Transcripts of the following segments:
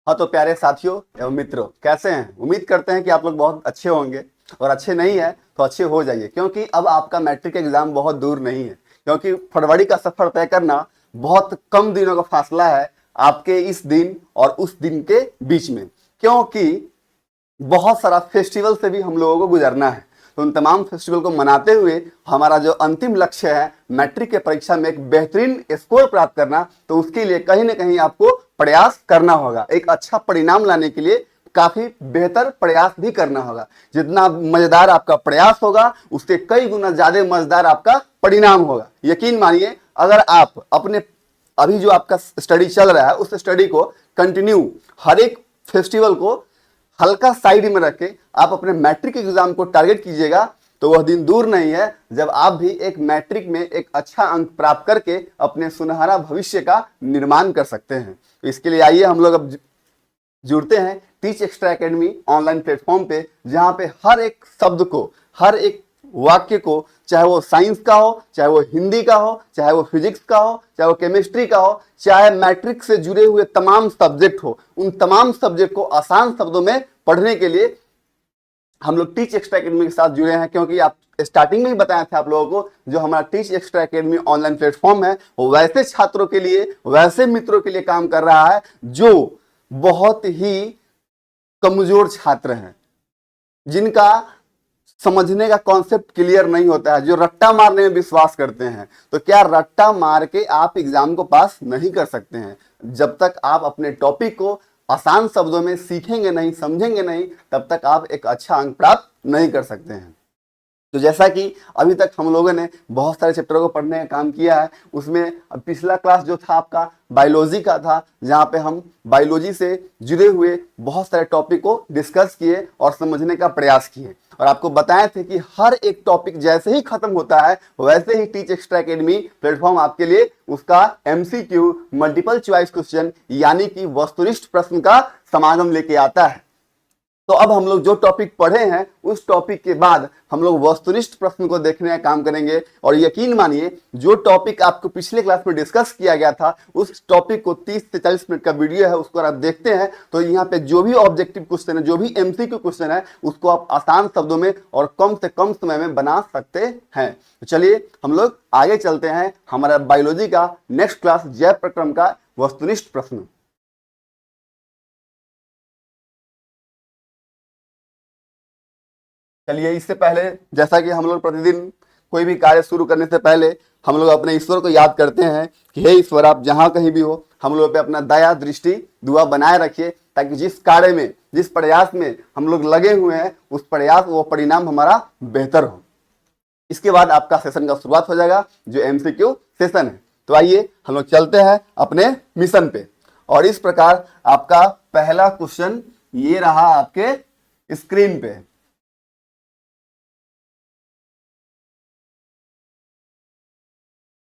हाँ तो प्यारे साथियों एवं मित्रों, कैसे हैं? उम्मीद करते हैं कि आप लोग बहुत अच्छे होंगे, और अच्छे नहीं है तो अच्छे हो जाइए, क्योंकि अब आपका मैट्रिक एग्जाम बहुत दूर नहीं है। क्योंकि फरवरी का सफर तय करना बहुत कम दिनों का फासला है आपके इस दिन और उस दिन के बीच में, क्योंकि बहुत सारा फेस्टिवल से भी हम लोगों को गुजरना है। तो उन तमाम फेस्टिवल को मनाते हुए हमारा जो अंतिम लक्ष्य है मैट्रिक के परीक्षा में एक बेहतरीन स्कोर प्राप्त करना, तो उसके लिए कहीं ना कहीं आपको प्रयास करना होगा। एक अच्छा परिणाम लाने के लिए काफी बेहतर प्रयास भी करना होगा। जितना मजेदार आपका प्रयास होगा उससे कई गुना ज्यादा मजेदार आपका परिणाम होगा। यकीन मानिए, अगर आप अपने अभी जो आपका स्टडी चल रहा है उस स्टडी को कंटिन्यू हर एक फेस्टिवल को हल्का साइड में रख के आप अपने मैट्रिक एग्जाम को टारगेट कीजिएगा, तो वह दिन दूर नहीं है जब आप भी एक मैट्रिक में एक अच्छा अंक प्राप्त करके अपने सुनहरा भविष्य का निर्माण कर सकते हैं। तो इसके लिए आइए हम लोग अब जुड़ते हैं teach extra academy online platform पे, जहां पे हर एक शब्द को, हर एक वाक्य को, चाहे वो साइंस का हो, चाहे वो हिंदी का हो, चाहे वो फिजिक्स का हो, चाहे वो केमिस्ट्री का हो, चाहे मैट्रिक से जुड़े हुए तमाम सब्जेक्ट हो, उन तमाम सब्जेक्ट को आसान शब्दों में पढ़ने के लिए हम लोग टीच एक्स्ट्रा एकेडमी के साथ जुड़े हैं। क्योंकि आप स्टार्टिंग में ही बताया था आप लोगों को, जो हमारा teach extra academy online platform है वो वैसे छात्रों के लिए, वैसे मित्रों के लिए काम कर रहा है जो बहुत ही कमजोर छात्र हैं, जिनका समझने का कॉन्सेप्ट क्लियर नहीं होता है, जो रट्टा मारने में विश्वास करते हैं। तो क्या रट्टा मार के आप एग्जाम को पास नहीं कर सकते हैं? जब तक आप अपने टॉपिक को आसान शब्दों में सीखेंगे नहीं, समझेंगे नहीं, तब तक आप एक अच्छा अंक प्राप्त नहीं कर सकते हैं। तो जैसा कि अभी तक हम लोगों ने बहुत सारे चैप्टरों को पढ़ने का काम किया है, उसमें पिछला क्लास जो था आपका बायोलॉजी का था, जहां पे हम बायोलॉजी से जुड़े हुए बहुत सारे टॉपिक को डिस्कस किए और समझने का प्रयास किए, और आपको बताए थे कि हर एक टॉपिक जैसे ही खत्म होता है वैसे ही टीच एक्स्ट्रा एकेडमी प्लेटफॉर्म आपके लिए उसका MCQ मल्टीपल चॉइस क्वेश्चन यानी कि वस्तुनिष्ठ प्रश्न का समागम लेके आता है। तो अब हम लोग जो टॉपिक पढ़े हैं उस टॉपिक के बाद हम लोग वस्तुनिष्ठ प्रश्न को देखने का काम करेंगे। और यकीन मानिए, जो टॉपिक आपको पिछले क्लास में डिस्कस किया गया था उस टॉपिक को 30 से 40 मिनट का वीडियो है, उसको आप देखते हैं तो यहाँ पे जो भी ऑब्जेक्टिव क्वेश्चन है, जो भी MCQ क्वेश्चन है, उसको आप आसान शब्दों में और कम से कम समय में बना सकते हैं। तो चलिए हम लोग आगे चलते हैं। हमारा बायोलॉजी का नेक्स्ट क्लास जैव प्रक्रम का वस्तुनिष्ठ प्रश्न। चलिए, इससे पहले जैसा कि हम लोग प्रतिदिन कोई भी कार्य शुरू करने से पहले हम लोग अपने ईश्वर को याद करते हैं कि हे ईश्वर, आप जहां कहीं भी हो हम लोग पे अपना दया दृष्टि दुआ बनाए रखिए, ताकि जिस कार्य में, जिस प्रयास में हम लोग लगे हुए हैं उस प्रयास, वो परिणाम हमारा बेहतर हो। इसके बाद आपका सेशन का शुरुआत हो जाएगा जो MCQ सेशन है। तो आइए हम लोग चलते हैं अपने मिशन पे। और इस प्रकार आपका पहला क्वेश्चन ये रहा आपके स्क्रीन पे।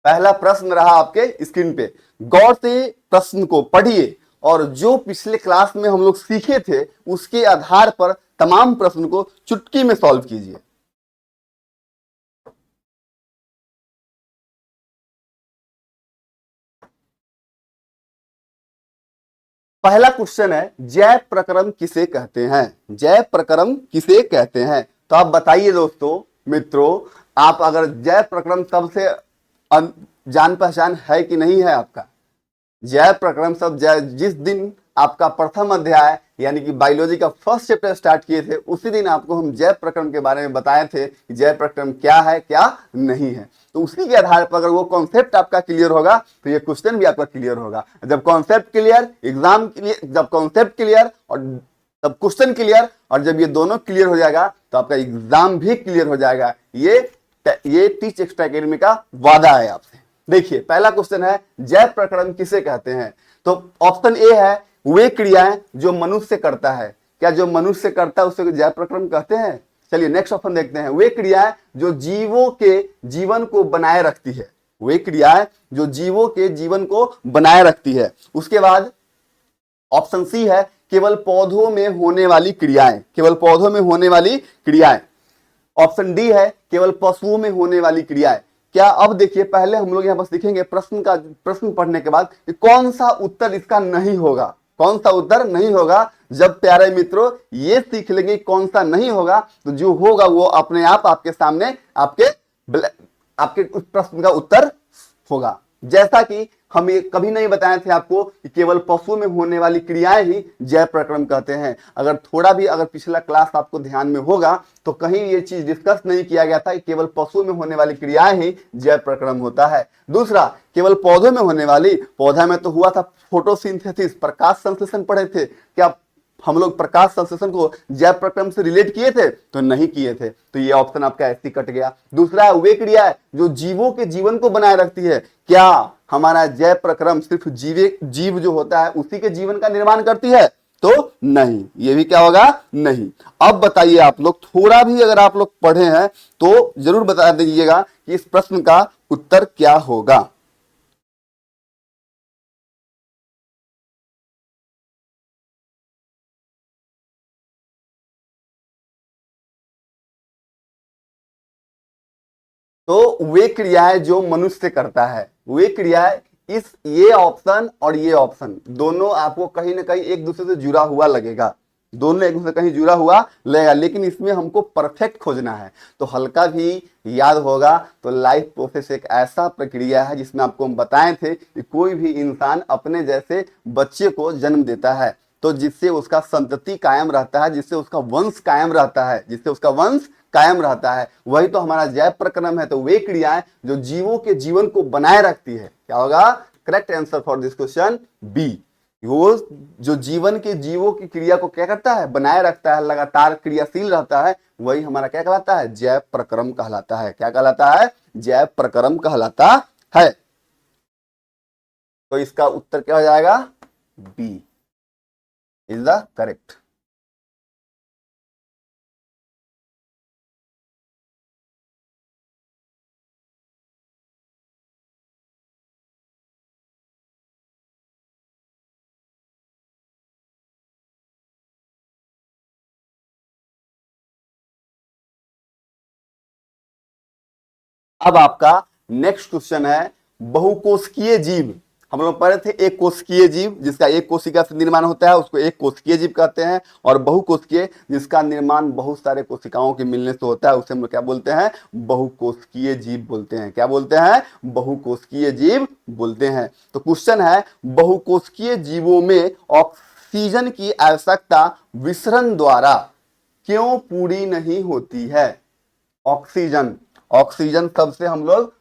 पहला प्रश्न रहा आपके स्क्रीन पे। गौर से प्रश्न को पढ़िए और जो पिछले क्लास में हम लोग सीखे थे उसके आधार पर तमाम प्रश्न को चुटकी में सॉल्व कीजिए। पहला क्वेश्चन है, जैव प्रक्रम किसे कहते हैं? जैव प्रक्रम किसे कहते हैं? तो आप बताइए दोस्तों, मित्रों, आप अगर जैव प्रक्रम शब्द से जान पहचान है कि नहीं है आपका? जैव प्रक्रम शब्द जिस दिन आपका प्रथम अध्याय यानी कि बायोलॉजी का फर्स्ट चैप्टर स्टार्ट किए थे उसी दिन आपको हम जैव प्रक्रम के बारे में बताए थे कि जैव प्रक्रम क्या है, क्या नहीं है। तो उसी के आधार पर अगर वो कॉन्सेप्ट आपका क्लियर होगा तो ये क्वेश्चन भी आपका क्लियर होगा। जब कॉन्सेप्ट क्लियर, एग्जाम क्लियर, जब कॉन्सेप्ट क्लियर और तब क्वेश्चन क्लियर, और जब ये दोनों क्लियर हो जाएगा तो आपका एग्जाम भी क्लियर हो जाएगा। ये टीच एक्स्ट्रा एकेडमी का वादा है आपसे। देखिए, पहला क्वेश्चन है, जैव प्रक्रम किसे कहते हैं? तो ऑप्शन ए है, वे क्रियाएं जो मनुष्य करता है। क्या जो मनुष्य करता है उसे जैव प्रक्रम कहते हैं? चलिए नेक्स्ट ऑप्शन देखते हैं, वे क्रियाएं जो जीवों के जीवन को बनाए रखती है। वे क्रियाएं जो जीवों के जीवन को बनाए रखती है। उसके बाद ऑप्शन सी है, केवल पौधों में होने वाली क्रियाएं। केवल पौधों में होने वाली क्रियाएं। ऑप्शन डी है, केवल पशुओं में होने वाली क्रियाएं। क्या? अब देखिए, पहले हम लोग यहां पर सीखेंगे प्रश्न पढ़ने के बाद कि कौन सा उत्तर इसका नहीं होगा। कौन सा उत्तर नहीं होगा। जब प्यारे मित्रों ये सीख लेंगे कौन सा नहीं होगा, तो जो होगा वो अपने आप आपके सामने आपके उस प्रश्न का उत्तर होगा। जैसा कि हम ये कभी नहीं बताए थे आपको कि केवल पशु में होने वाली क्रियाएं ही जय प्रक्रम कहते हैं। अगर थोड़ा भी अगर पिछला क्लास आपको ध्यान में होगा तो कहीं ये चीज डिस्कस नहीं किया गया था कि केवल पशु में होने वाली क्रियाएं ही जय प्रक्रम होता है। दूसरा, केवल पौधों में होने वाली, पौधा में तो हुआ था फोटोसिंथेसिस, प्रकाश संश्लेषण पढ़े थे। क्या हम लोग प्रकाश संश्लेषण को जैव प्रक्रम से रिलेट किए थे? तो नहीं किए थे, तो ये ऑप्शन आपका ऐसे कट गया। दूसरा, वे क्रिया है जो जीवों के जीवन को बनाए रखती है। क्या हमारा जैव प्रक्रम सिर्फ जीव जो होता है उसी के जीवन का निर्माण करती है? तो नहीं, ये भी क्या होगा? नहीं। अब बताइए आप लोग, थोड़ा भी अगर आप लोग पढ़े हैं तो जरूर बता दीजिएगा कि इस प्रश्न का उत्तर क्या होगा। तो वे क्रियाएं जो मनुष्य करता है, वे क्रियाएं, इस ये ऑप्शन और ये ऑप्शन दोनों आपको कहीं ना कहीं एक दूसरे से जुड़ा हुआ लगेगा, दोनों एक दूसरे कहीं जुड़ा हुआ लगेगा, लेकिन इसमें हमको परफेक्ट खोजना है। तो हल्का भी याद होगा तो लाइफ प्रोसेस एक ऐसा प्रक्रिया है जिसमें आपको हम बताए थे कि कोई भी इंसान अपने जैसे बच्चे को जन्म देता है, तो जिससे उसका संतति कायम रहता है, जिससे उसका वंश कायम रहता है, जिससे उसका वंश कायम रहता है, वही तो हमारा जैव प्रक्रम है। तो वे क्रियाएं जो जीवों के जीवन को बनाए रखती है, क्या होगा? Correct answer for this question B. वो जो जीवन के जीवों की क्रिया को क्या करता है? बनाए रखता है, लगातार क्रियाशील रहता है, वही हमारा क्या कहलाता है? जैव प्रक्रम कहलाता है। क्या कहलाता है? जैव प्रक्रम कहलाता है। तो इसका उत्तर क्या हो जाएगा? B is the correct. अब आपका नेक्स्ट क्वेश्चन है बहुकोशिकीय जीव। हम लोग पढ़े थे एक कोशिकीय जीव जिसका एक कोशिका से निर्माण होता है उसको एक कोशिकीय जीव कहते हैं, और बहुकोशिकीय जिसका निर्माण बहुत सारे कोशिकाओं के मिलने से होता है उसे हम लोग क्या बोलते हैं? बहुकोशिकीय जीव बोलते हैं। क्या बोलते हैं? बहुकोशिकीय जीव बोलते हैं। तो क्वेश्चन है बहुकोशिकीय जीवों में ऑक्सीजन की आवश्यकता विसरण द्वारा क्यों पूरी नहीं होती है? ऑक्सीजन, ऑक्सीजन शब्द से हम लोग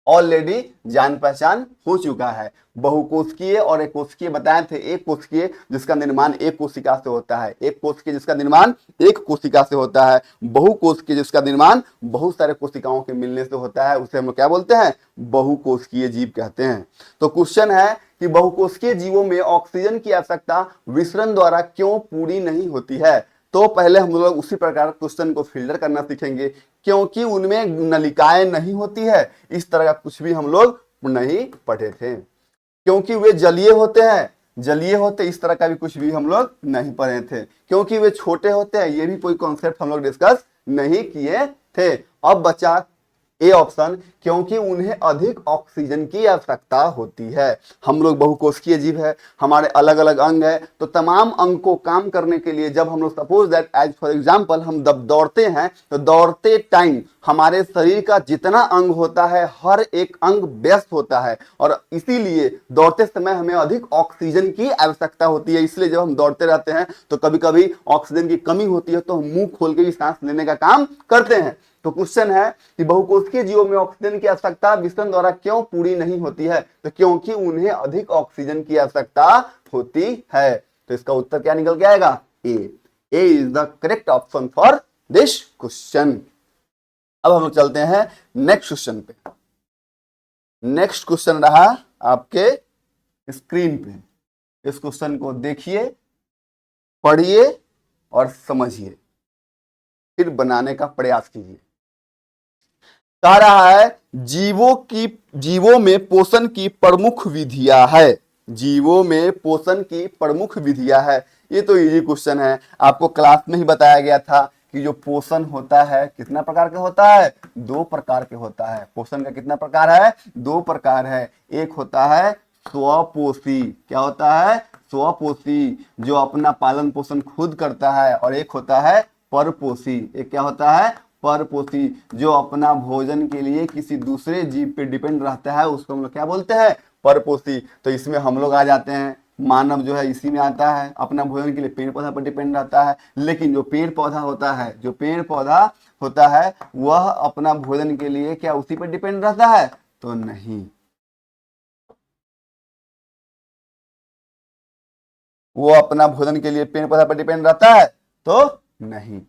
ऑलरेडी जान पहचान हो चुका है। बहुकोशिकीय और एक कोशिकीय बताए थे। एक कोशिकीय जिसका निर्माण एक कोशिका से होता है, एक कोशिकीय जिसका निर्माण एक कोशिका से होता है, बहुकोशिकीय जिसका निर्माण बहुत सारे कोशिकाओं के मिलने से होता है, उसे हम लोग क्या बोलते हैं? बहुकोशिकीय जीव कहते हैं। तो क्वेश्चन है कि बहुकोशिकीय जीवों में ऑक्सीजन की आवश्यकता विसरण द्वारा क्यों पूरी नहीं होती है? तो पहले हम लोग उसी प्रकार क्वेश्चन को फिल्टर करना सीखेंगे, क्योंकि उनमें नलिकाएं नहीं होती है, इस तरह का कुछ भी हम लोग नहीं पढ़े थे। क्योंकि वे जलीय होते हैं, जलीय होते, इस तरह का भी कुछ भी हम लोग नहीं पढ़े थे। क्योंकि वे छोटे होते हैं, ये भी कोई कॉन्सेप्ट हम लोग डिस्कस नहीं किए थे। अब बचा ए ऑप्शन, क्योंकि उन्हें अधिक ऑक्सीजन की आवश्यकता होती है। हम लोग बहुकोशिकीय जीव है, हमारे अलग अलग अंग है, तो तमाम अंग को काम करने के लिए जब हम लोग suppose that as for example हम जब दौड़ते हैं तो दौड़ते टाइम हमारे शरीर का जितना अंग होता है हर एक अंग व्यस्त होता है, और इसीलिए दौड़ते समय हमें अधिक ऑक्सीजन की आवश्यकता होती है। इसलिए जब हम दौड़ते रहते हैं तो कभी कभी ऑक्सीजन की कमी होती है तो हम मुंह खोल के भी सांस लेने का काम करते हैं। तो क्वेश्चन है कि बहुकोशिकीय जीवों में ऑक्सीजन की आवश्यकता विसरण द्वारा क्यों पूरी नहीं होती है? तो क्योंकि उन्हें अधिक ऑक्सीजन की आवश्यकता होती है। तो इसका उत्तर क्या निकल के आएगा? A. A is the correct option for this question. अब हम लोग चलते हैं नेक्स्ट क्वेश्चन पे। नेक्स्ट क्वेश्चन रहा आपके स्क्रीन पे। इस क्वेश्चन को देखिए, पढ़िए और समझिए, फिर बनाने का प्रयास कीजिए। कह रहा है जीवों में पोषण की प्रमुख विधियां है। जीवों में पोषण की प्रमुख विधियां है। ये तो इजी क्वेश्चन है, आपको क्लास में ही बताया गया था कि जो पोषण होता है कितना प्रकार का होता है? 2 प्रकार के होता है। पोषण का कितना प्रकार है? 2 प्रकार है। एक होता है स्वपोषी। क्या होता है? स्वपोषी, जो अपना पालन पोषण खुद करता है। और एक होता है परपोषी। एक क्या होता है? परपोषी, जो अपना भोजन के लिए किसी दूसरे जीव पे डिपेंड रहता है, उसको हम लोग क्या बोलते हैं? परपोषी। तो इसमें हम लोग आ जाते हैं, मानव जो है इसी में आता है, अपना भोजन के लिए पेड़ पौधा पर डिपेंड रहता है। लेकिन जो पेड़ पौधा होता है, जो पेड़ पौधा होता है, वह अपना भोजन के लिए क्या उसी पर डिपेंड रहता है? तो नहीं, वो अपना भोजन के लिए पेड़ पौधा पर डिपेंड रहता है? तो नहीं।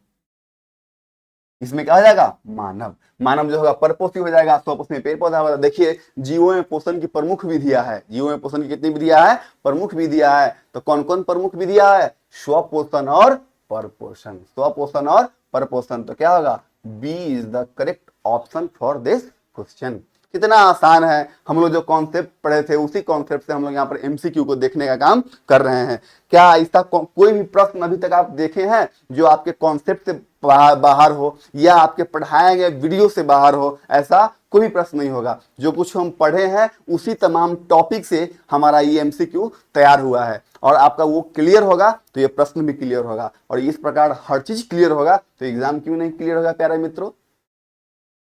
इसमें क्या हो जाएगा? मानव। मानव जो होगा परपोषी हो जाएगा, स्वपोषी में पेड़ पौधा होगा। देखिए, जीवों में पोषण की प्रमुख विधियां है। जीवों में पोषण की कितनी विधियां है? प्रमुख विधियां है। तो कौन कौन प्रमुख विधियां है? स्वपोषण और परपोषण। स्वपोषण और परपोषण। तो क्या होगा? B is the correct option for this question. कितना आसान है। हम लोग जो कॉन्सेप्ट पढ़े थे, उसी कॉन्सेप्ट से हम लोग यहाँ पर एमसीक्यू को देखने का काम कर रहे हैं। क्या इसका कोई भी प्रश्न अभी तक आप देखे हैं जो आपके कॉन्सेप्ट से बाहर हो, या आपके पढ़ाए गए वीडियो से बाहर हो? ऐसा कोई प्रश्न नहीं होगा। जो कुछ हम पढ़े हैं उसी तमाम टॉपिक से हमारा ये एमसीक्यू तैयार हुआ है। और आपका वो क्लियर होगा तो ये प्रश्न भी क्लियर होगा। और इस प्रकार हर चीज क्लियर होगा तो एग्जाम क्यों नहीं क्लियर होगा प्यारे मित्रों?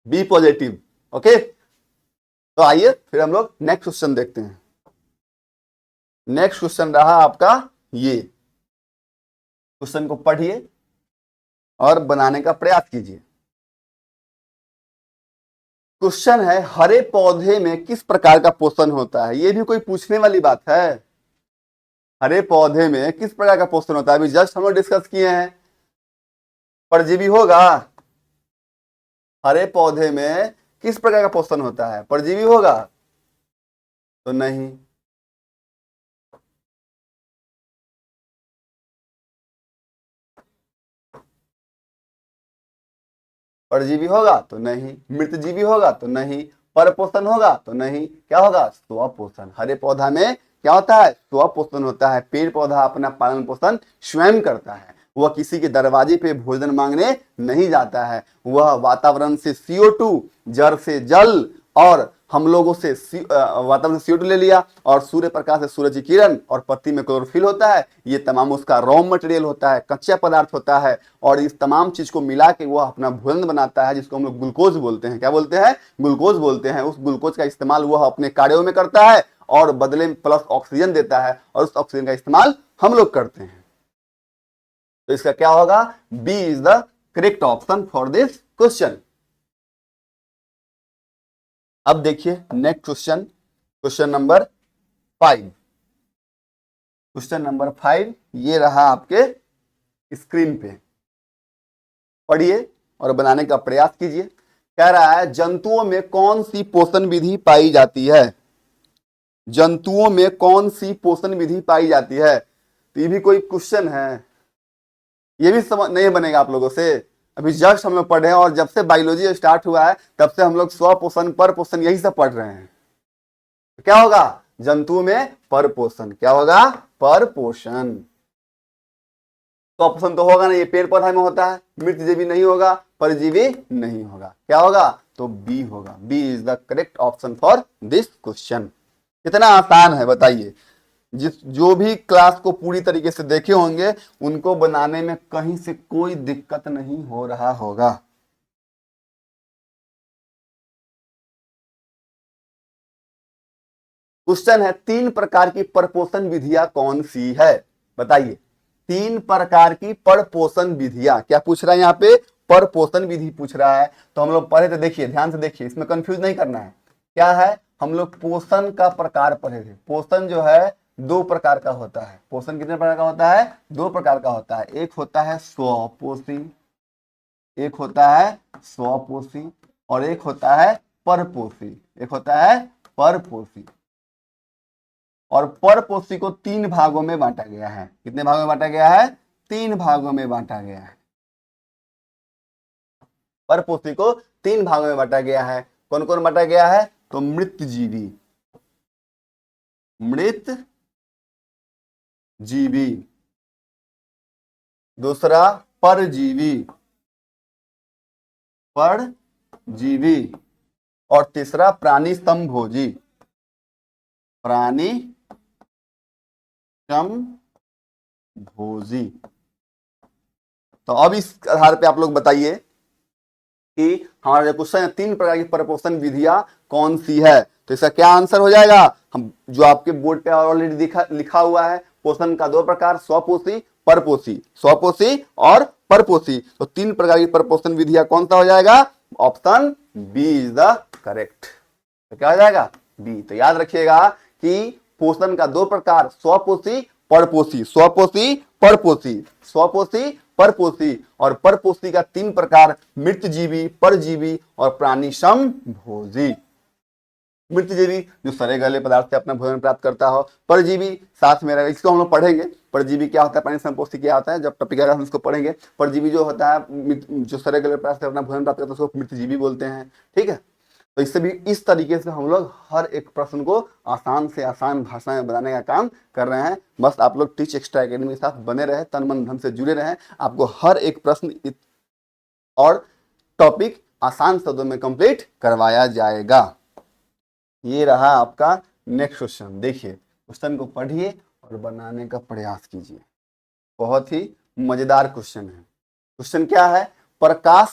B positive. ओके, तो आइए फिर हम लोग नेक्स्ट क्वेश्चन देखते हैं। नेक्स्ट क्वेश्चन रहा आपका ये। क्वेश्चन को पढ़िए और बनाने का प्रयास कीजिए। क्वेश्चन है, हरे पौधे में किस प्रकार का पोषण होता है? ये भी कोई पूछने वाली बात है? हरे पौधे में किस प्रकार का पोषण होता है? अभी जस्ट हम लोग डिस्कस किए हैं, परजीवी होगा। हरे पौधे में किस प्रकार का पोषण होता है? परजीवी होगा? तो नहीं। परजीवी होगा? तो नहीं। मृतजीवी होगा? तो नहीं। परपोषण होगा? तो नहीं। क्या होगा? स्वपोषण। हरे पौधा में क्या होता है? स्वपोषण होता है। पेड़ पौधा अपना पालन पोषण स्वयं करता है। वह किसी के दरवाजे पे भोजन मांगने नहीं जाता है। वह वातावरण से CO2, जड़ से जल, और हम लोगों से वातावरण से CO2 ले लिया, और सूर्य प्रकाश से सूरज की किरण, और पत्ती में क्लोरोफिल होता है। ये तमाम उसका रॉ मटेरियल होता है, कच्चा पदार्थ होता है। और इस तमाम चीज को मिला के वह अपना भोजन बनाता है, जिसको हम लोग ग्लूकोज बोलते हैं। क्या बोलते हैं? ग्लूकोज बोलते हैं। उस ग्लूकोज का इस्तेमाल वह अपने कार्यों में करता है, और बदले में प्लस ऑक्सीजन देता है, और उस ऑक्सीजन का इस्तेमाल हम लोग करते हैं। तो इसका क्या होगा? B is the correct option for this question. अब देखिए next question, question number 5। Question number 5 ये रहा आपके स्क्रीन पे। पढ़िए और बनाने का प्रयास कीजिए। कह रहा है, जंतुओं में कौन सी पोषण विधि पाई जाती है? जंतुओं में कौन सी पोषण विधि पाई जाती है? तो ये भी कोई क्वेश्चन है? ये भी समझ नहीं बनेगा आप लोगों से। अभी जस्ट हम लोग पढ़े हैं, और जब से बायोलॉजी स्टार्ट हुआ है तब से हम लोग स्वपोषण परपोषण यही सब पढ़ रहे हैं। तो क्या होगा? जंतुओं में परपोषण। क्या होगा? परपोषण। स्वपोषण तो होगा नहीं, ये पेड़ पौधा में होता है। मृतजीवी नहीं होगा, परजीवी नहीं होगा। क्या होगा? तो बी होगा। B is the correct option for this question. कितना आसान है बताइए। जो भी क्लास को पूरी तरीके से देखे होंगे, उनको बनाने में कहीं से कोई दिक्कत नहीं हो रहा होगा। क्वेश्चन है, 3 प्रकार की परपोषण विधियां कौन सी है? बताइए। 3 प्रकार की परपोषण विधियां, क्या पूछ रहा है यहाँ पे? परपोषण विधि पूछ रहा है। तो हम लोग पढ़े थे, देखिए ध्यान से देखिए, इसमें कंफ्यूज नहीं करना है। क्या है? हम लोग पोषण का प्रकार पढ़े थे। पोषण जो है 2 प्रकार का होता है। पोषण कितने प्रकार का होता है? 2 प्रकार का होता है। एक होता है स्वपोषी, एक होता है स्वपोषी, और एक होता है परपोषी। एक होता है परपोषी। और परपोषी को 3 भागों में बांटा गया है। कितने भागों में बांटा गया है? 3 भागों में बांटा गया है। परपोषी को 3 भागों में बांटा गया है। कौन कौन बांटा गया है? तो मृतजीवी, मृत जीवी, दूसरा परजीवी, परजीवी, और तीसरा प्राणी संभोजी। प्राणी समभोजी। तो अब इस आधार पे आप लोग बताइए कि हमारा जो क्वेश्चन है 3 प्रकार की प्रपोर्शन विधियां कौन सी है। तो इसका क्या आंसर हो जाएगा, हम जो आपके बोर्ड पे ऑलरेडी लिखा हुआ है, पोषण का 2 प्रकार, स्वपोषी परपोषी, स्वपोषी और परपोषी। तो 3 प्रकार की प्रपोषण विधियां कौन सा हो जाएगा, option B is the correct. तो क्या हो जाएगा, बी। तो याद रखिएगा कि पोषण का 2 प्रकार, स्वपोषी परपोषी, स्वपोषी परपोषी, स्वपोषी परपोषी, और परपोषी का 3 प्रकार, मृतजीवी, परजीवी और प्राणी समभोजी। मृतजीवी जो सड़े गले पदार्थ से अपना भोजन प्राप्त करता हो, परजीवी साथ में रहेगा, इसको हम लोग पढ़ेंगे। परजीवी क्या होता है, प्राणी समपोषी क्या होता है, जब टॉपिक आएगा हम इसको पढ़ेंगे। परजीवी जो होता है जो सड़े गले पदार्थ से अपना भोजन प्राप्त करता है उसको मृतजीवी बोलते हैं, ठीक है। तो इससे भी इस तरीके से हम लोग हर एक प्रश्न को आसान से आसान भाषा में बनाने का काम कर रहे हैं। बस आप लोग टीच एक्स्ट्रा एकेडमी के साथ बने रहे, तन मन धन से जुड़े रहे, आपको हर एक प्रश्न और टॉपिक आसान शब्दों में कंप्लीट करवाया जाएगा। ये रहा आपका नेक्स्ट क्वेश्चन। देखिए क्वेश्चन को पढ़िए और बनाने का प्रयास कीजिए, बहुत ही मजेदार क्वेश्चन है। क्वेश्चन क्या है, प्रकाश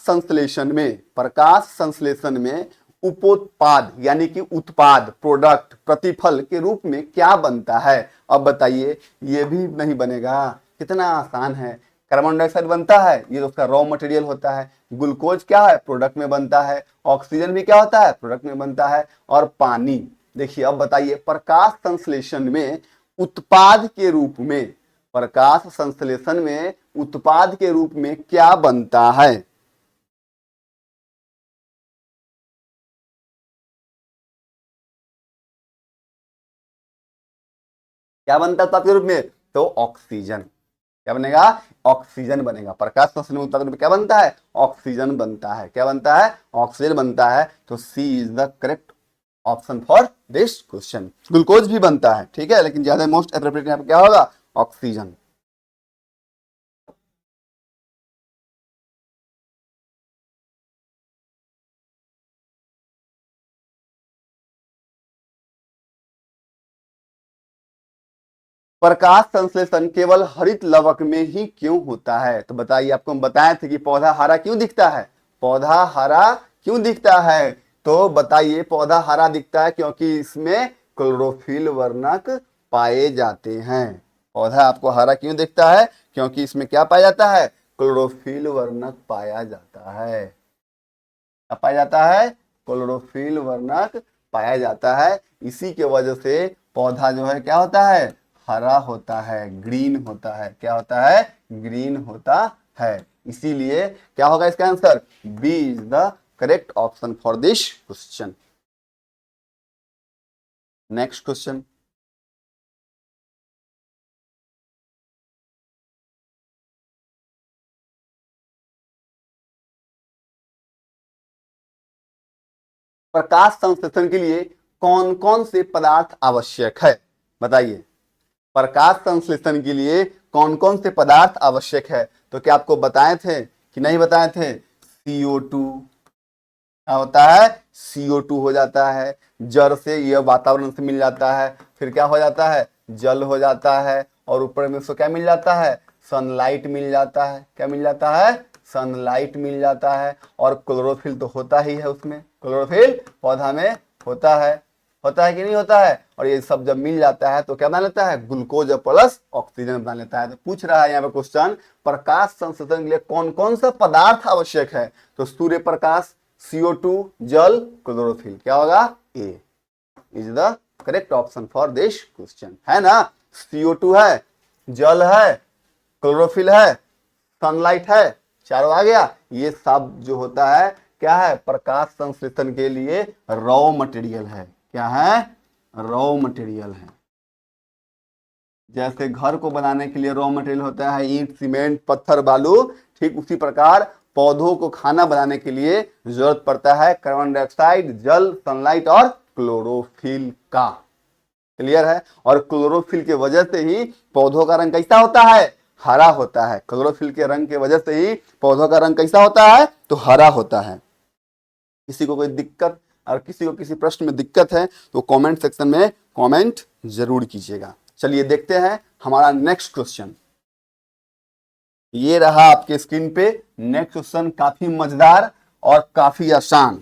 संश्लेषण में उपोत्पाद यानी कि उत्पाद, प्रोडक्ट, प्रतिफल के रूप में क्या बनता है। अब बताइए, ये भी नहीं बनेगा, कितना आसान है। कार्बन डाइऑक्साइड बनता है, ये तो उसका रॉ मटेरियल होता है। ग्लूकोज क्या है, प्रोडक्ट में बनता है। ऑक्सीजन भी क्या होता है, प्रोडक्ट में बनता है। और पानी। देखिए अब बताइए, प्रकाश संश्लेषण में उत्पाद के रूप में, प्रकाश संश्लेषण में उत्पाद के रूप में क्या बनता है। क्या बनता है उत्पाद के रूप में, तो ऑक्सीजन। क्या बनेगा, ऑक्सीजन बनेगा। प्रकाश संश्लेषण में उत्पाद में क्या बनता है, ऑक्सीजन बनता है। क्या बनता है, ऑक्सीजन बनता है। तो C is the correct option for this question. Glucose भी बनता है, ठीक है, लेकिन ज्यादा मोस्ट एप्रोप्रिएट यहाँ पे क्या होगा, ऑक्सीजन। प्रकाश संश्लेषण केवल हरित लवक में ही क्यों होता है। तो बताइए, आपको हम बताए थे कि पौधा हरा क्यों दिखता है, पौधा हरा क्यों दिखता है। तो बताइए, पौधा हरा दिखता है क्योंकि इसमें क्लोरोफिल वर्णक पाए जाते हैं। पौधा आपको हरा क्यों दिखता है, क्योंकि इसमें क्या पाया जाता है, क्लोरोफिल वर्णक पाया जाता है। क्या पाया जाता है, क्लोरोफिल वर्णक पाया जाता है। इसी के वजह से पौधा जो है क्या होता है, हरा होता है, ग्रीन होता है। क्या होता है, ग्रीन होता है। इसीलिए क्या होगा इसका answer, B is the correct option for this question. Next question, प्रकाश संश्लेषण के लिए कौन कौन से पदार्थ आवश्यक है। बताइए, प्रकाश संश्लेषण के लिए कौन कौन से पदार्थ आवश्यक है। तो क्या आपको बताए थे कि नहीं बताए थे, CO2 क्या होता है, CO2 हो जाता है। जड़ से यह वातावरण से मिल जाता है, फिर क्या हो जाता है, जल हो जाता है, और ऊपर में उसको क्या मिल जाता है, सनलाइट मिल जाता है। क्या मिल जाता है, सनलाइट मिल जाता है। और क्लोरोफिल तो होता ही है उसमें, क्लोरोफिल पौधा में होता है कि नहीं होता है। और ये सब जब मिल जाता है तो क्या बना लेता है, ग्लूकोज प्लस ऑक्सीजन बना लेता है। तो पूछ रहा है यहाँ पे क्वेश्चन, प्रकाश संश्लेषण के लिए कौन कौन सा पदार्थ आवश्यक है। तो सूर्य प्रकाश, CO2, जल, क्लोरोफिल। क्या होगा, A is the correct option for this question, है ना। CO2 है, जल है, क्लोरोफिल है, सनलाइट है, चारों आ गया। ये सब जो होता है क्या है, प्रकाश संश्लेषण के लिए रॉ मटेरियल है। क्या है, रॉ मटेरियल है। जैसे घर को बनाने के लिए रॉ मटेरियल होता है ईंट, सीमेंट, पत्थर, बालू, ठीक उसी प्रकार पौधों को खाना बनाने के लिए जरूरत पड़ता है कार्बन डाइऑक्साइड, जल, सनलाइट और क्लोरोफिल का। क्लियर है। और क्लोरोफिल के वजह से ही पौधों का रंग कैसा होता है, हरा होता है। क्लोरोफिल के रंग के वजह से ही पौधों का रंग कैसा होता है, तो हरा होता है। किसी को कोई दिक्कत अगर किसी को किसी प्रश्न में दिक्कत है तो कमेंट सेक्शन में कमेंट जरूर कीजिएगा। चलिए देखते हैं हमारा नेक्स्ट क्वेश्चन। ये रहा आपके स्क्रीन पे नेक्स्ट क्वेश्चन, काफी मजेदार और काफी आसान।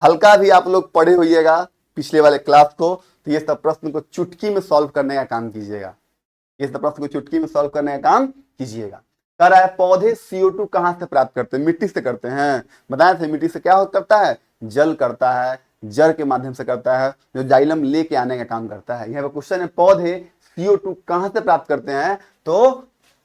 हल्का भी आप लोग पढ़े होइएगा पिछले वाले क्लास को, तो ये सब प्रश्न को चुटकी में सॉल्व करने का काम कीजिएगा। ये सब प्रश्न को चुटकी में सॉल्व करने का काम कीजिएगा। कह रहा है पौधे CO2 कहां से प्राप्त करते हैं? मिट्टी से करते हैं। बताए थे मिट्टी से क्या करता है? जल करता है, जड़ के माध्यम से करता है, जो जाइलम लेके आने का काम करता है। यहाँ पे क्वेश्चन है पौधे CO2 कहां से प्राप्त करते हैं, तो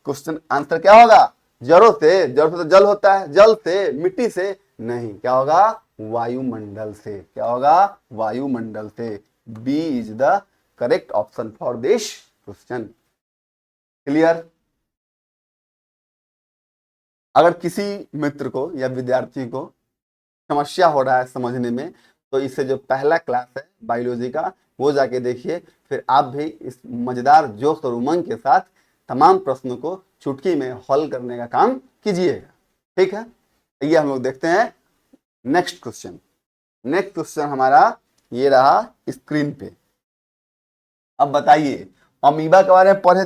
क्वेश्चन आंसर क्या होगा? जड़ों से। जड़ से तो जल होता है, जल से, मिट्टी से नहीं, क्या होगा? वायुमंडल से। क्या होगा? वायुमंडल से। B is the correct option for this question. Clear? अगर किसी मित्र को या विद्यार्थी को समस्या हो रहा है समझने में, तो इससे जो पहला क्लास है बायोलॉजी का वो जाके देखिए, फिर आप भी इस मजेदार जोश और उमंग के साथ तमाम प्रश्नों को चुटकी में हल करने का काम कीजिएगा। ठीक है, ये हम लोग देखते हैं नेक्स्ट क्वेश्चन। नेक्स्ट क्वेश्चन हमारा ये रहा स्क्रीन पे। अब बताइए, अमीबा के बारे में पढ़े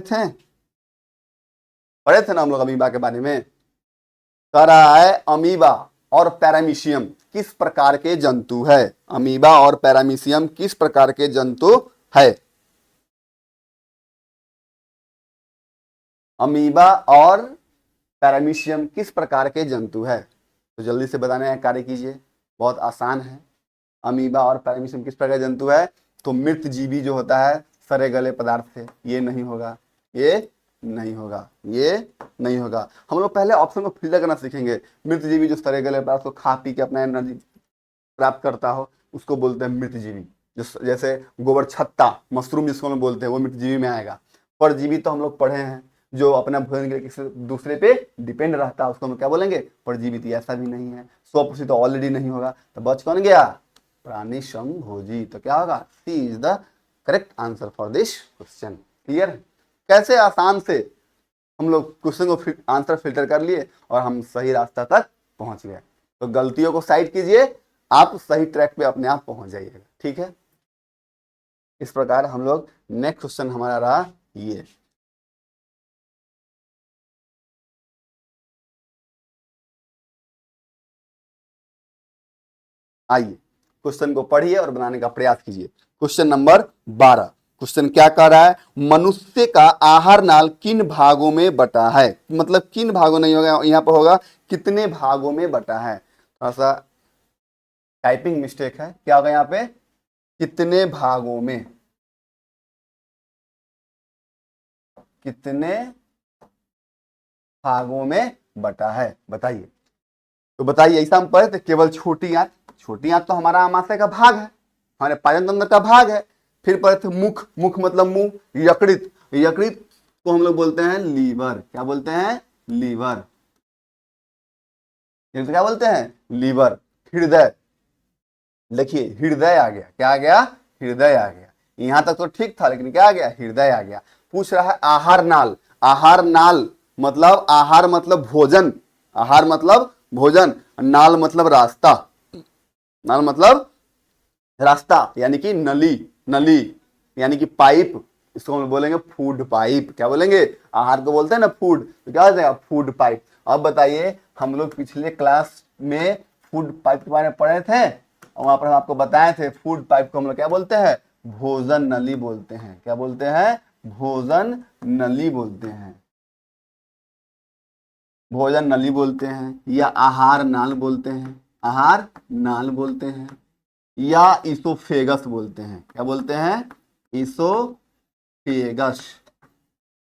थे ना हम लोग अमीबा के बारे में। कह रहा है अमीबा और पैरामीशियम किस प्रकार के जंतु है? अमीबा और पैरामीशियम किस प्रकार के जंतु है? अमीबा और पैरामीशियम किस प्रकार के जंतु है? तो जल्दी से बताने का कार्य कीजिए, बहुत आसान है। अमीबा और पैरामीशियम किस प्रकार के जंतु है? तो मृत जीवी जो होता है सड़े गले पदार्थ से। ये नहीं होगा, ये नहीं होगा, ये नहीं होगा। हम लोग पहले ऑप्शन को फिल्टर करना सीखेंगे। मृत जीवी जो सड़े गले पदार्थ को खा पी के अपना एनर्जी प्राप्त करता हो उसको बोलते हैं मृत जीवी। जो जैसे गोबर छत्ता, मशरूम जिसको हम बोलते हैं, वो मृत जीवी में आएगा। परजीवी तो हम लोग पढ़े हैं, जो अपना भोजन के लिए किसी दूसरे पे डिपेंड रहता है, उसको हम क्या बोलेंगे? परजीवी। तो ऐसा भी नहीं है। स्वपोषी तो ऑलरेडी नहीं होगा, तो बच कौन गया? प्राणी संभोजी। तो क्या होगा? C is the correct answer for this question. Clear? कैसे आसान से हम लोग क्वेश्चन को आंसर फिल्टर कर लिए और हम सही रास्ता तक पहुंच गए। तो गलतियों को साइड कीजिए, आप सही ट्रैक पे अपने आप पहुंच जाइएगा। ठीक है, इस प्रकार हम लोग नेक्स्ट क्वेश्चन हमारा रहा ये। आइए क्वेश्चन को पढ़िए और बनाने का प्रयास कीजिए। Question number 12। क्वेश्चन क्या कह रहा है? मनुष्य का आहार नाल किन भागों में बटा है? मतलब किन भागों नहीं होगा, यहाँ पर होगा कितने भागों में बटा है। थोड़ा सा टाइपिंग मिस्टेक है। क्या होगा यहाँ पे? कितने भागों में, कितने भागों में बटा है, बताइए। तो बताइए, ऐसा हम पढ़े थे केवल छोटी आंत। छोटी आंत तो हमारा आमाशय का भाग है, हमारे पाचन तंत्र का भाग है। फिर पढ़े थे मुख। मुख मतलब मुंह। यकृत। यकृत को हम लोग बोलते हैं लीवर। क्या बोलते हैं? लीवर। क्या बोलते हैं? लीवर। हृदय। देखिए हृदय आ गया। क्या आ गया? हृदय आ गया। यहां तक तो ठीक था, लेकिन क्या आ गया? हृदय आ गया। पूछ रहा है आहार नाल। आहार नाल मतलब आहार मतलब भोजन। आहार मतलब भोजन। नाल मतलब रास्ता। नाल मतलब रास्ता, यानी कि नली। नली यानी कि पाइप। इसको हम बोलेंगे फूड पाइप। क्या बोलेंगे? आहार को बोलते हैं ना फूड, तो क्या हो जाएगा? Food pipe. अब बताइए, हम लोग पिछले क्लास में फूड पाइप के बारे में पढ़े थे और वहां पर हम आपको बताए थे फूड पाइप को हम लोग क्या बोलते हैं? भोजन नली बोलते हैं। क्या बोलते हैं? भोजन नली बोलते हैं। भोजन नली बोलते हैं, या आहार नाल बोलते हैं। आहार नाल बोलते हैं, या इसोफेगस बोलते हैं। क्या बोलते हैं? इसोफेगस।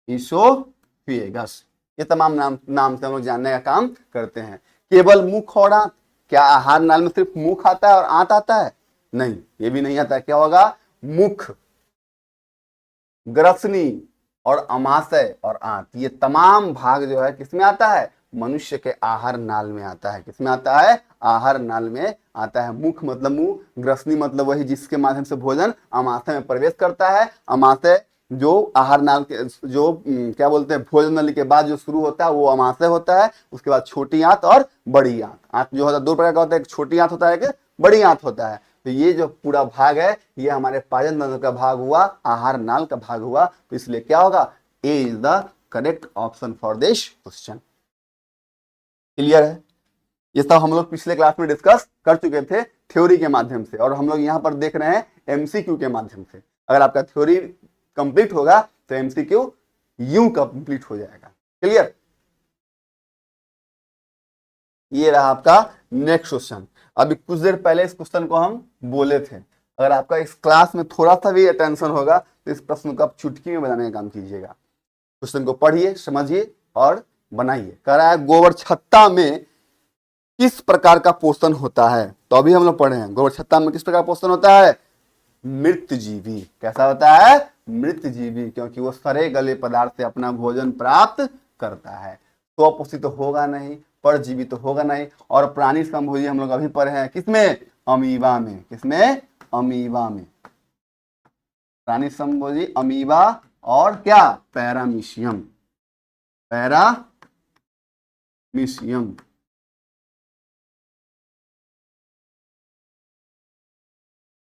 इसोफेगस। ये तमाम नाम से हम लोग जानने का काम करते हैं। केवल मुख और आंत। क्या आहार नाल में सिर्फ मुख आता है और आंत आता है? नहीं, ये भी नहीं आता है। क्या होगा? मुख, ग्रसनी और अमाशय और आंत, ये तमाम भाग जो है किसमें आता है? मनुष्य के आहार नाल में आता है। किसमें आता है? आहार नाल में आता है। मुख मतलब मुंह, ग्रसनी मतलब वही जिसके माध्यम से भोजन अमाशय में प्रवेश करता है। अमाशय जो आहार नाल के जो क्या बोलते हैं भोजन नली के बाद जो शुरू होता है वो अमाशय होता है। उसके बाद छोटी आंत और बड़ी आंत। आंत जो होता है दो प्रकार का होता है, एक छोटी आंत होता है, एक बड़ी आंत होता है। तो ये जो पूरा भाग है ये हमारे पाचन तंत्र का भाग हुआ, आहार नाल का भाग हुआ। तो इसलिए क्या होगा, A is the correct option for this question. Clear है? ये सब हम लोग पिछले क्लास में डिस्कस कर चुके थे थ्योरी के माध्यम से, और हम लोग यहाँ पर देख रहे हैं एमसीक्यू के माध्यम से। अगर आपका थ्योरी कंप्लीट होगा तो एमसीक्यू यूं कंप्लीट हो जाएगा। क्लियर? ये रहा आपका नेक्स्ट क्वेश्चन। अभी कुछ देर पहले इस क्वेश्चन को हम बोले थे। अगर आपका इस क्लास में थोड़ा सा भी अटेंशन होगा तो इस प्रश्न को आप चुटकी में बनाने का काम कीजिएगा। क्वेश्चन को पढ़िए, समझिए और बनाइए। कह रहा है गोबर छत्ता में किस प्रकार का पोषण होता है। तो अभी हम लोग पढ़े हैं गोबर छत्ता में किस प्रकार का पोषण होता है, मृत जीवी। कैसा होता है, मृत जीवी, क्योंकि वो सड़े गले पदार्थ से अपना भोजन प्राप्त करता है। तो अपोषित तो होगा नहीं, परजीवी तो होगा नहीं। और प्राणी संभोजी हम लोग अभी पढ़े हैं किसमें, अमीबा में। किसमें, अमीबा में। प्राणी संभोजी अमीबा और क्या, पैरामीशियम। पैरामीशियम।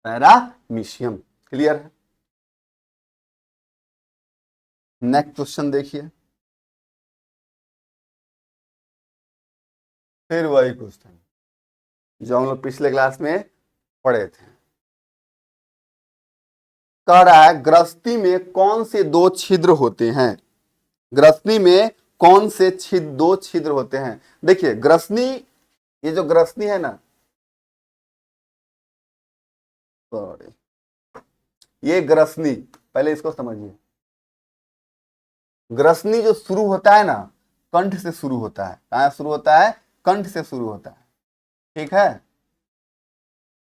पैरामीशियम। क्लियर है? नेक्स्ट क्वेश्चन देखिए, फिर वही क्वेश्चन जो हम लोग पिछले क्लास में पढ़े थे। कह रहा है ग्रस्ती में कौन से दो छिद्र होते हैं। ग्रसनी में कौन से दो छिद्र होते हैं। देखिए ग्रसनी, ये जो ग्रसनी है ना, सॉरी, ये ग्रसनी, पहले इसको समझिए। ग्रसनी जो शुरू होता है ना, कंठ से शुरू होता है। कहां शुरू होता है, कंठ से शुरू होता है। ठीक है,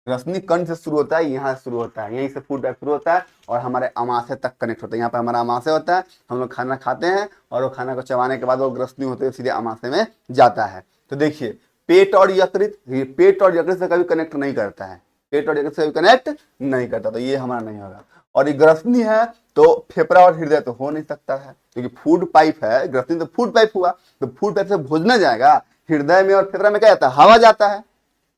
ग्रसनी कंठ से शुरू होता है, यहाँ शुरू होता है, यहीं से फूड बैग शुरू होता है और हमारे अमाशय तक कनेक्ट होता है। यहाँ पे हमारा अमाशय होता है, हम लोग खाना खाते हैं और वो खाना को चबाने के बाद वो ग्रसनी होते है, सीधे अमाशय में जाता है। तो देखिए पेट और यकृत, ये पेट और यकृत से कभी कनेक्ट नहीं करता है, पेट और यकृत से कभी कनेक्ट नहीं करता, तो ये हमारा नहीं होगा। और ये ग्रसनी है तो फेफड़ा और हृदय तो हो नहीं सकता है, क्योंकि फूड पाइप है, ग्रसनी तो फूड पाइप हुआ, तो फूड पाइप से भोजन जाएगा, हृदय में और फेफड़ा में क्या जाता है, हवा जाता है।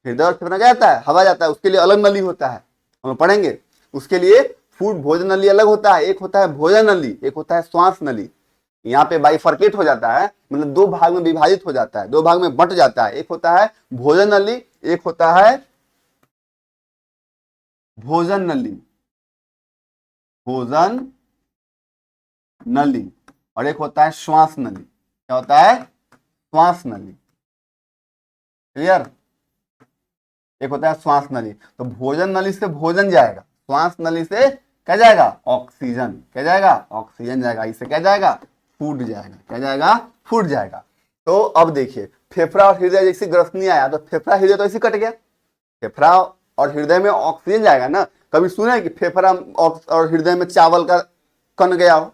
हृदय और फेफड़ा क्या जाता है, हवा जाता है, उसके लिए अलग नली होता है, हम पढ़ेंगे। उसके लिए फूड भोजन नली अलग होता है, एक होता है भोजन नली, एक होता है श्वास नली। यहाँ पे बाइफर्केट हो जाता है, मतलब दो भाग में विभाजित हो जाता है, दो भाग में बंट जाता है। एक होता है भोजन नली, एक होता है भोजन नली, भोजन नली, और एक होता है श्वास नली। क्या होता है, श्वास नली। क्लियर? एक होता है श्वास नली, तो भोजन नली से भोजन जाएगा, श्वास नली से क्या जाएगा, ऑक्सीजन। क्या जाएगा, ऑक्सीजन जाएगा, इससे क्या जाएगा, फूड जाएगा। क्या जाएगा, फूड जाएगा। तो अब देखिए फेफड़ा और हृदय जैसे ग्रसनी आया तो फेफड़ा हृदय तो ऐसे कट गया, फेफड़ा और हृदय में ऑक्सीजन जाएगा ना। कभी सुने कि फेफड़ा और हृदय में चावल का कण गया हो,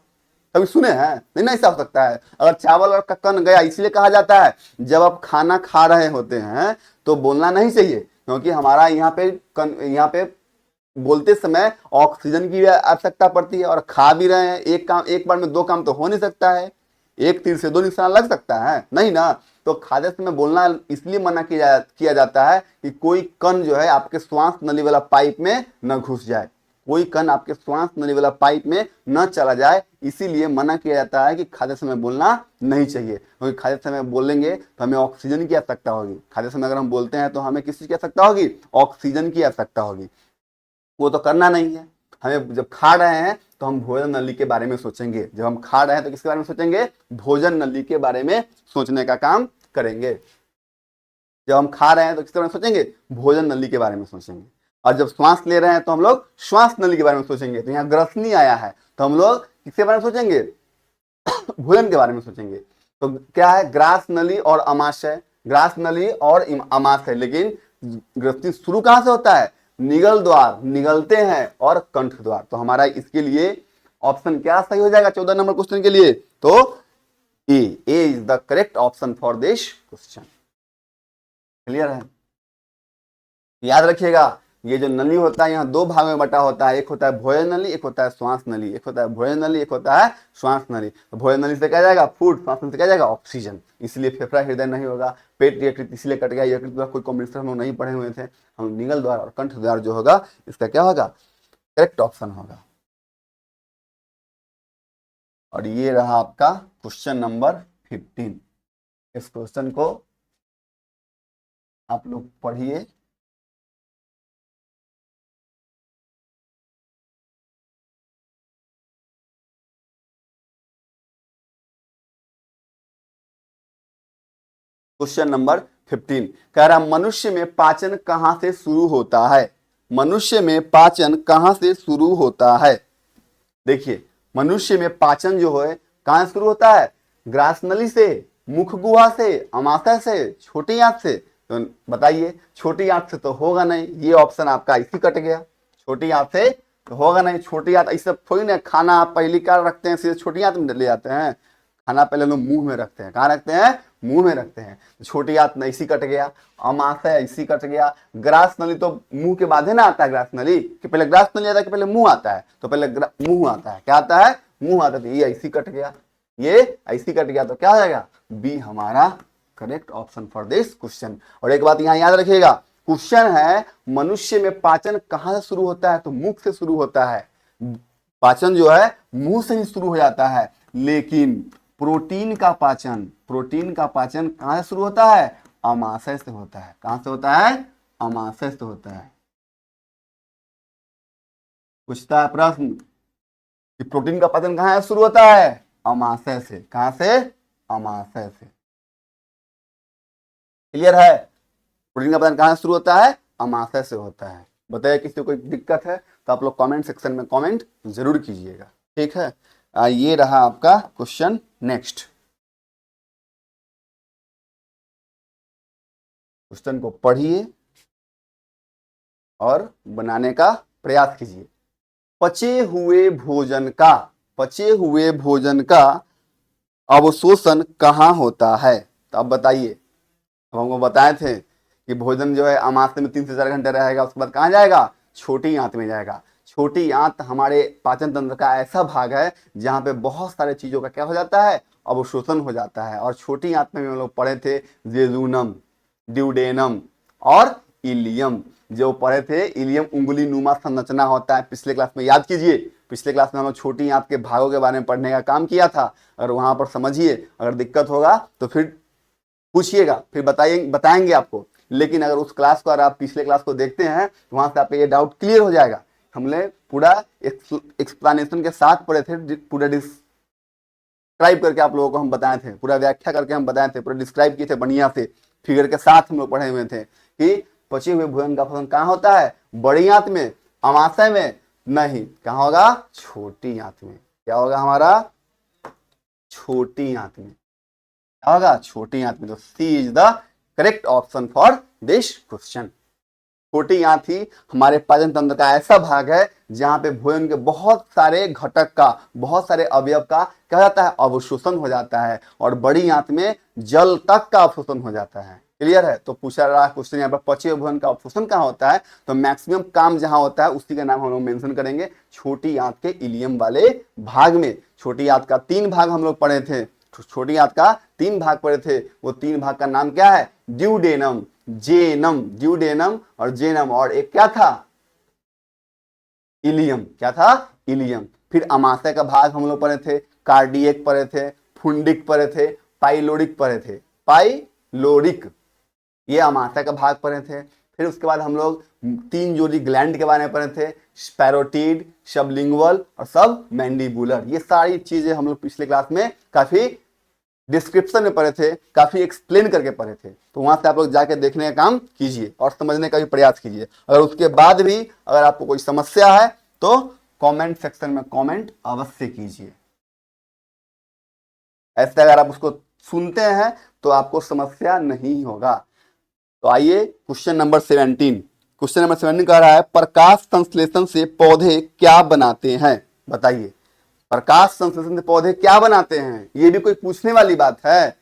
कभी सुने हैं, नहीं ना, ऐसा हो सकता है। अगर चावल और का कण गया, इसलिए कहा जाता है जब आप खाना खा रहे होते हैं तो बोलना नहीं चाहिए, क्योंकि हमारा यहाँ पे बोलते समय ऑक्सीजन की आवश्यकता पड़ती है, और खा भी रहे हैं, एक बार में दो काम तो हो नहीं सकता है, एक तीर से दो निशाना लग सकता है नहीं ना। तो खाते समय बोलना इसलिए मना किया जाता है कि कोई कण जो है आपके श्वास नली वाला पाइप में न घुस जाए, कोई कण आपके श्वास नली वाला पाइप में न चला जाए, इसीलिए मना किया जाता है कि खाते समय बोलना नहीं चाहिए। क्योंकि खाते समय बोलेंगे तो हमें ऑक्सीजन की आवश्यकता होगी। खाते समय अगर हम बोलते हैं तो हमें किस चीज की आवश्यकता होगी, ऑक्सीजन की आवश्यकता होगी, वो तो करना नहीं है। हमें जब खा रहे हैं तो हम भोजन नली के बारे में सोचेंगे, जब हम खा रहे हैं तो किसके बारे में सोचेंगे, भोजन नली के बारे में सोचने का काम करेंगे। जब हम खा रहे हैं तो किसके बारे में सोचेंगे, भोजन नली के बारे में सोचेंगे। और जब श्वास ले रहे हैं तो हम लोग श्वास नली के बारे में सोचेंगे। तो यहाँ ग्रसनी आया है तो हम लोग किसके बारे में सोचेंगे, भोजन के बारे में सोचेंगे। तो क्या है, ग्रास नली और अमाशय, ग्रास नली और अमाशय। लेकिन ग्रसनी शुरू कहां से होता है, निगल द्वार, निगलते हैं, और कंठ द्वार। तो हमारा इसके लिए ऑप्शन क्या सही हो जाएगा 14 नंबर क्वेश्चन के लिए, तो A is the correct option for this question. Clear है? याद रखिएगा ये जो नली होता है यहाँ दो भाग में बटा होता है, एक होता है भोजन नली, एक होता है श्वास नली, एक होता है भोजन नली, एक होता है श्वास नली। तो भोजन नली से क्या जाएगा फूड, श्वास नली से क्या जाएगा ऑक्सीजन, इसलिए फेफड़ा हृदय नहीं होगा। पेट यकृत इसलिए कट गया, यकृत द्वारा कोई कॉम्बिनेशन हम लोग नहीं पढ़े हुए थे, हम निगल द्वार और कंठ द्वार जो होगा इसका क्या होगा, करेक्ट ऑप्शन होगा। और ये रहा आपका क्वेश्चन नंबर 15। इस क्वेश्चन को आप लोग पढ़िए। क्वेश्चन नंबर 15 कह रहा मनुष्य में पाचन कहां से शुरू होता है, मनुष्य में पाचन कहां से शुरू होता है। देखिए मनुष्य में पाचन जो है कहां से शुरू होता है, ग्रासनली से, मुख गुहा से, अमाशय से, छोटी आंत से। तो बताइए छोटी आंत से तो होगा नहीं, ये ऑप्शन आपका इसी कट गया। छोटी आंत से तो होगा नहीं, छोटी आंत ऐसा थोड़ी ना, खाना आप पहली कार रखते हैं सीधे छोटी आंत में ले जाते हैं, खाना पहले लोग मुंह में रखते हैं। कहाँ रखते हैं, मुंह में रखते हैं। छोटी आंत इसी कट गया, अमाशय ऐसी कट गया, ग्रास नली तो मुंह के बाद है ना आता है, ग्रास नली कि पहले ग्रास नली आता है कि पहले मुंह आता है, तो पहले मुंह आता है। क्या आता है, मुंह आता है। तो ये ऐसी कट गया, ये ऐसी कट गया, तो क्या हो जाएगा, बी हमारा correct option for this question. और एक बात यहां याद रखिएगा, क्वेश्चन है मनुष्य में पाचन कहां से शुरू होता है, तो मुख से शुरू होता है। पाचन जो है मुंह से ही शुरू हो जाता है, लेकिन प्रोटीन का पाचन, प्रोटीन का पाचन कहां से शुरू होता है, अमाशय से होता है। कहां से होता है, अमाशय से होता है। पूछता है प्रश्न कि प्रोटीन का पाचन कहां से शुरू होता है, अमाशय से। कहां से, अमाशय से। क्लियर है, प्रोटीन का पाचन कहां से शुरू होता है, अमाशय से होता है। बताइए किसी को कोई दिक्कत है तो आप लोग कमेंट सेक्शन में कमेंट जरूर कीजिएगा, ठीक है। ये रहा आपका क्वेश्चन। नेक्स्ट क्वेश्चन को पढ़िए और बनाने का प्रयास कीजिए। पचे हुए भोजन का, पचे हुए भोजन का अवशोषण कहाँ होता है। तो अब बताइए, अब हमको बताए थे कि भोजन जो है अमाशय में 3 से 4 घंटे रहेगा, उसके बाद कहाँ जाएगा, छोटी आंत में जाएगा। छोटी आंत हमारे पाचन तंत्र का ऐसा भाग है जहाँ पे बहुत सारे चीजों का क्या हो जाता है, अवशोषण हो जाता है। और छोटी आंत में हम लोग पढ़े थे जेजूनम, ड्यूडेनम और इलियम। जो पढ़े थे इलियम उंगली नुमा संरचना होता है, पिछले क्लास में याद कीजिए। पिछले क्लास में हम लोग छोटी आंत के भागों के बारे में पढ़ने का काम किया था। अगर वहां पर समझिए, अगर दिक्कत होगा तो फिर पूछिएगा, फिर बताएंगे आपको। लेकिन अगर उस क्लास को, अगर आप पिछले क्लास को देखते हैं तो वहां से आपका ये डाउट क्लियर हो जाएगा। हमने पूरा एक्सप्लेनेशन के साथ पढ़े थे, पूरा डिस्क्राइब करके आप लोगों को हम बताए थे, पूरा व्याख्या करके हम बताए थे, पूरा डिस्क्राइब किए थे बढ़िया से, फिगर के साथ हम लोग पढ़े हुए थे कि पचे हुए भोजन का फलन कहाँ होता है, बड़ी आंत में, अमाशय में नहीं। कहाँ होगा, छोटी आंत में। क्या होगा हमारा, छोटी आंत में। क्या होगा, छोटी आंत में। तो C is the correct option for this question. छोटी आंत ही हमारे पाचन तंत्र का ऐसा भाग है जहां पे भोजन के बहुत सारे घटक का, बहुत सारे अवयव का क्या जाता है, अवशोषण हो जाता है। और बड़ी आंत में जल तक का अवशोषण हो जाता है। क्लियर है। तो पूछा रहा क्वेश्चन यहाँ पर पचे हुए भोजन का अवशोषण कहाँ होता है, तो मैक्सिमम काम जहां होता है उसी का नाम हम लोग मेंशन करेंगे, छोटी आंत के इलियम वाले भाग में। छोटी आंत का 3 भाग हम लोग पढ़े थे, छोटी आंत का 3 भाग पढ़े थे। वो 3 भाग का नाम क्या है, ड्यूडेनम, जेनम, ड्यूडेनम और जेनम, और एक क्या था, इलियम। क्या था, इलियम। फिर अमाशय का भाग हम लोग पढ़े थे, कार्डियक पढ़े थे, फुंडिक पढ़े थे, पाइलोरिक पढ़े थे। पाइलोरिक ये अमाशय का भाग पढ़े थे। फिर उसके बाद हम लोग 3 जोड़ी ग्लैंड के बारे में पढ़े थे, स्पैरोटीड, सबलिंगुअल और सब मैंडिबुलर। ये सारी चीजें हम लोग पिछले क्लास में काफी डिस्क्रिप्शन में पढ़े थे, काफी एक्सप्लेन करके पढ़े थे। तो वहां से आप लोग जाके देखने का काम कीजिए और समझने का भी प्रयास कीजिए। अगर उसके बाद भी अगर आपको कोई समस्या है तो कमेंट सेक्शन में कमेंट अवश्य कीजिए। ऐसे अगर आप उसको सुनते हैं तो आपको समस्या नहीं होगा। तो आइए क्वेश्चन नंबर 17। क्वेश्चन नंबर 17 कह रहा है प्रकाश संश्लेषण से पौधे क्या बनाते हैं। बताइए, प्रकाश संश्लेषण से पौधे क्या बनाते हैं, ये भी कोई पूछने वाली बात है।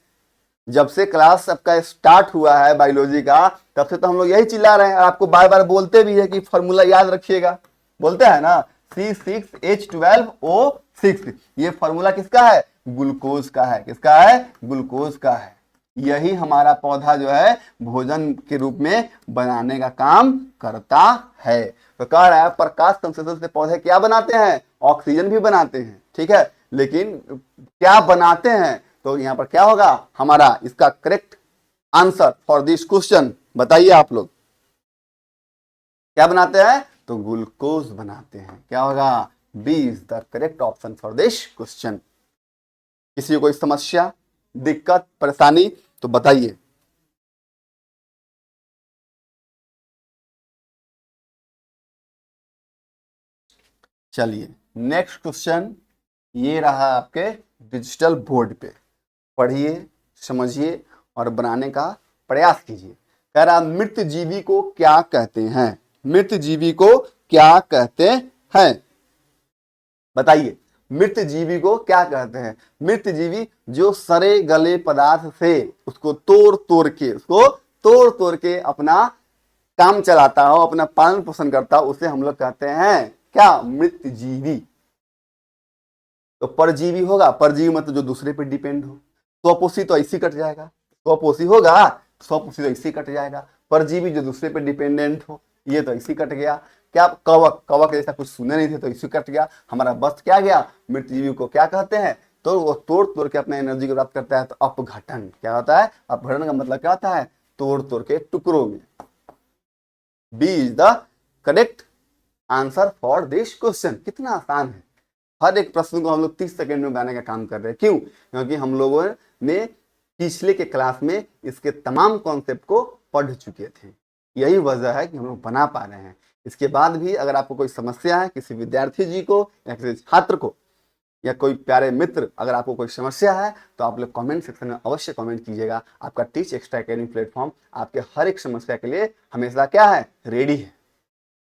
जब से क्लास आपका स्टार्ट हुआ है बायोलॉजी का, तब से तो हम लोग यही चिल्ला रहे हैं और आपको बार बार बोलते भी है कि फॉर्मूला याद रखिएगा, बोलते हैं ना, C6H12O6। ये फॉर्मूला किसका है? ग्लूकोज का है। किसका है? ग्लूकोज का है। यही हमारा पौधा जो है भोजन के रूप में बनाने का काम करता है। तो कह रहा है प्रकाश संश्लेषण से पौधे क्या बनाते हैं? ऑक्सीजन भी बनाते हैं, ठीक है, लेकिन क्या बनाते हैं? तो यहां पर क्या होगा हमारा इसका correct answer for this question, बताइए आप लोग क्या बनाते हैं? तो ग्लूकोज बनाते हैं। क्या होगा? B is the correct option for this question. किसी को कोई समस्या, दिक्कत, परेशानी तो बताइए। चलिए नेक्स्ट क्वेश्चन ये रहा आपके डिजिटल बोर्ड पे, पढ़िए, समझिए और बनाने का प्रयास कीजिए। कह रहा मृत जीवी को क्या कहते हैं? मृत जीवी को क्या कहते हैं? बताइए, मृत जीवी को क्या कहते हैं? मृत जीवी जो सड़े गले पदार्थ से उसको तोड़ तोड़ के अपना काम चलाता हो, अपना पालन पोषण करता हो, उसे हम लोग कहते हैं क्या? मृत जीवी। तो परजीवी होगा, परजीवी मतलब जो दूसरे पे डिपेंड हो। स्वपोषी तो ऐसे कट जाएगा, स्वपोषी होगा, स्वपोषी तो ऐसे कट जाएगा। परजीवी जो दूसरे पे डिपेंडेंट हो, ये तो ऐसे कट गया। क्या? कवक, कवक जैसा कुछ सुने नहीं थे तो इसी कट गया। हमारा बस क्या गया? मृत जीवी को क्या कहते हैं? तो वो तोड़ तोड़ के अपना एनर्जी को प्राप्त करता है। तो अपघटन क्या होता है? अपघटन का मतलब क्या होता है? तोड़ तोड़ के टुकड़ों में। B is the correct answer for this question. कितना आसान है, हर एक प्रश्न को हम लोग 30 सेकंड में बनाने का काम कर रहे हैं। क्यों? क्योंकि हम लोगों ने पिछले के क्लास में इसके तमाम कॉन्सेप्ट को पढ़ चुके थे। यही वजह है कि हम लोग बना पा रहे हैं। इसके बाद भी अगर आपको कोई समस्या है, किसी विद्यार्थी जी को या किसी छात्र को या कोई प्यारे मित्र, अगर आपको कोई समस्या है तो आप लोग कमेंट सेक्शन में अवश्य कमेंट कीजिएगा। आपका टीच एक्स्ट्रा एकेडमी प्लेटफॉर्म आपके हर एक समस्या के लिए हमेशा क्या है? रेडी है।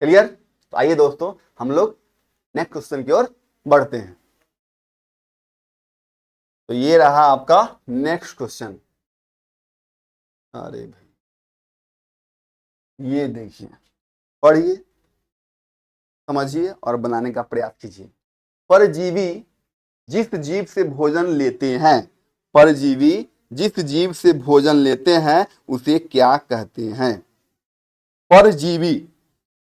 क्लियर? तो आइए दोस्तों हम लोग नेक्स्ट क्वेश्चन की ओर बढ़ते हैं। तो ये रहा आपका नेक्स्ट क्वेश्चन। अरे भाई ये देखिए, पढ़िए, समझिए और बनाने का प्रयास कीजिए। परजीवी जिस जीव से भोजन लेते हैं, परजीवी जिस जीव से भोजन लेते हैं उसे क्या कहते हैं? परजीवी,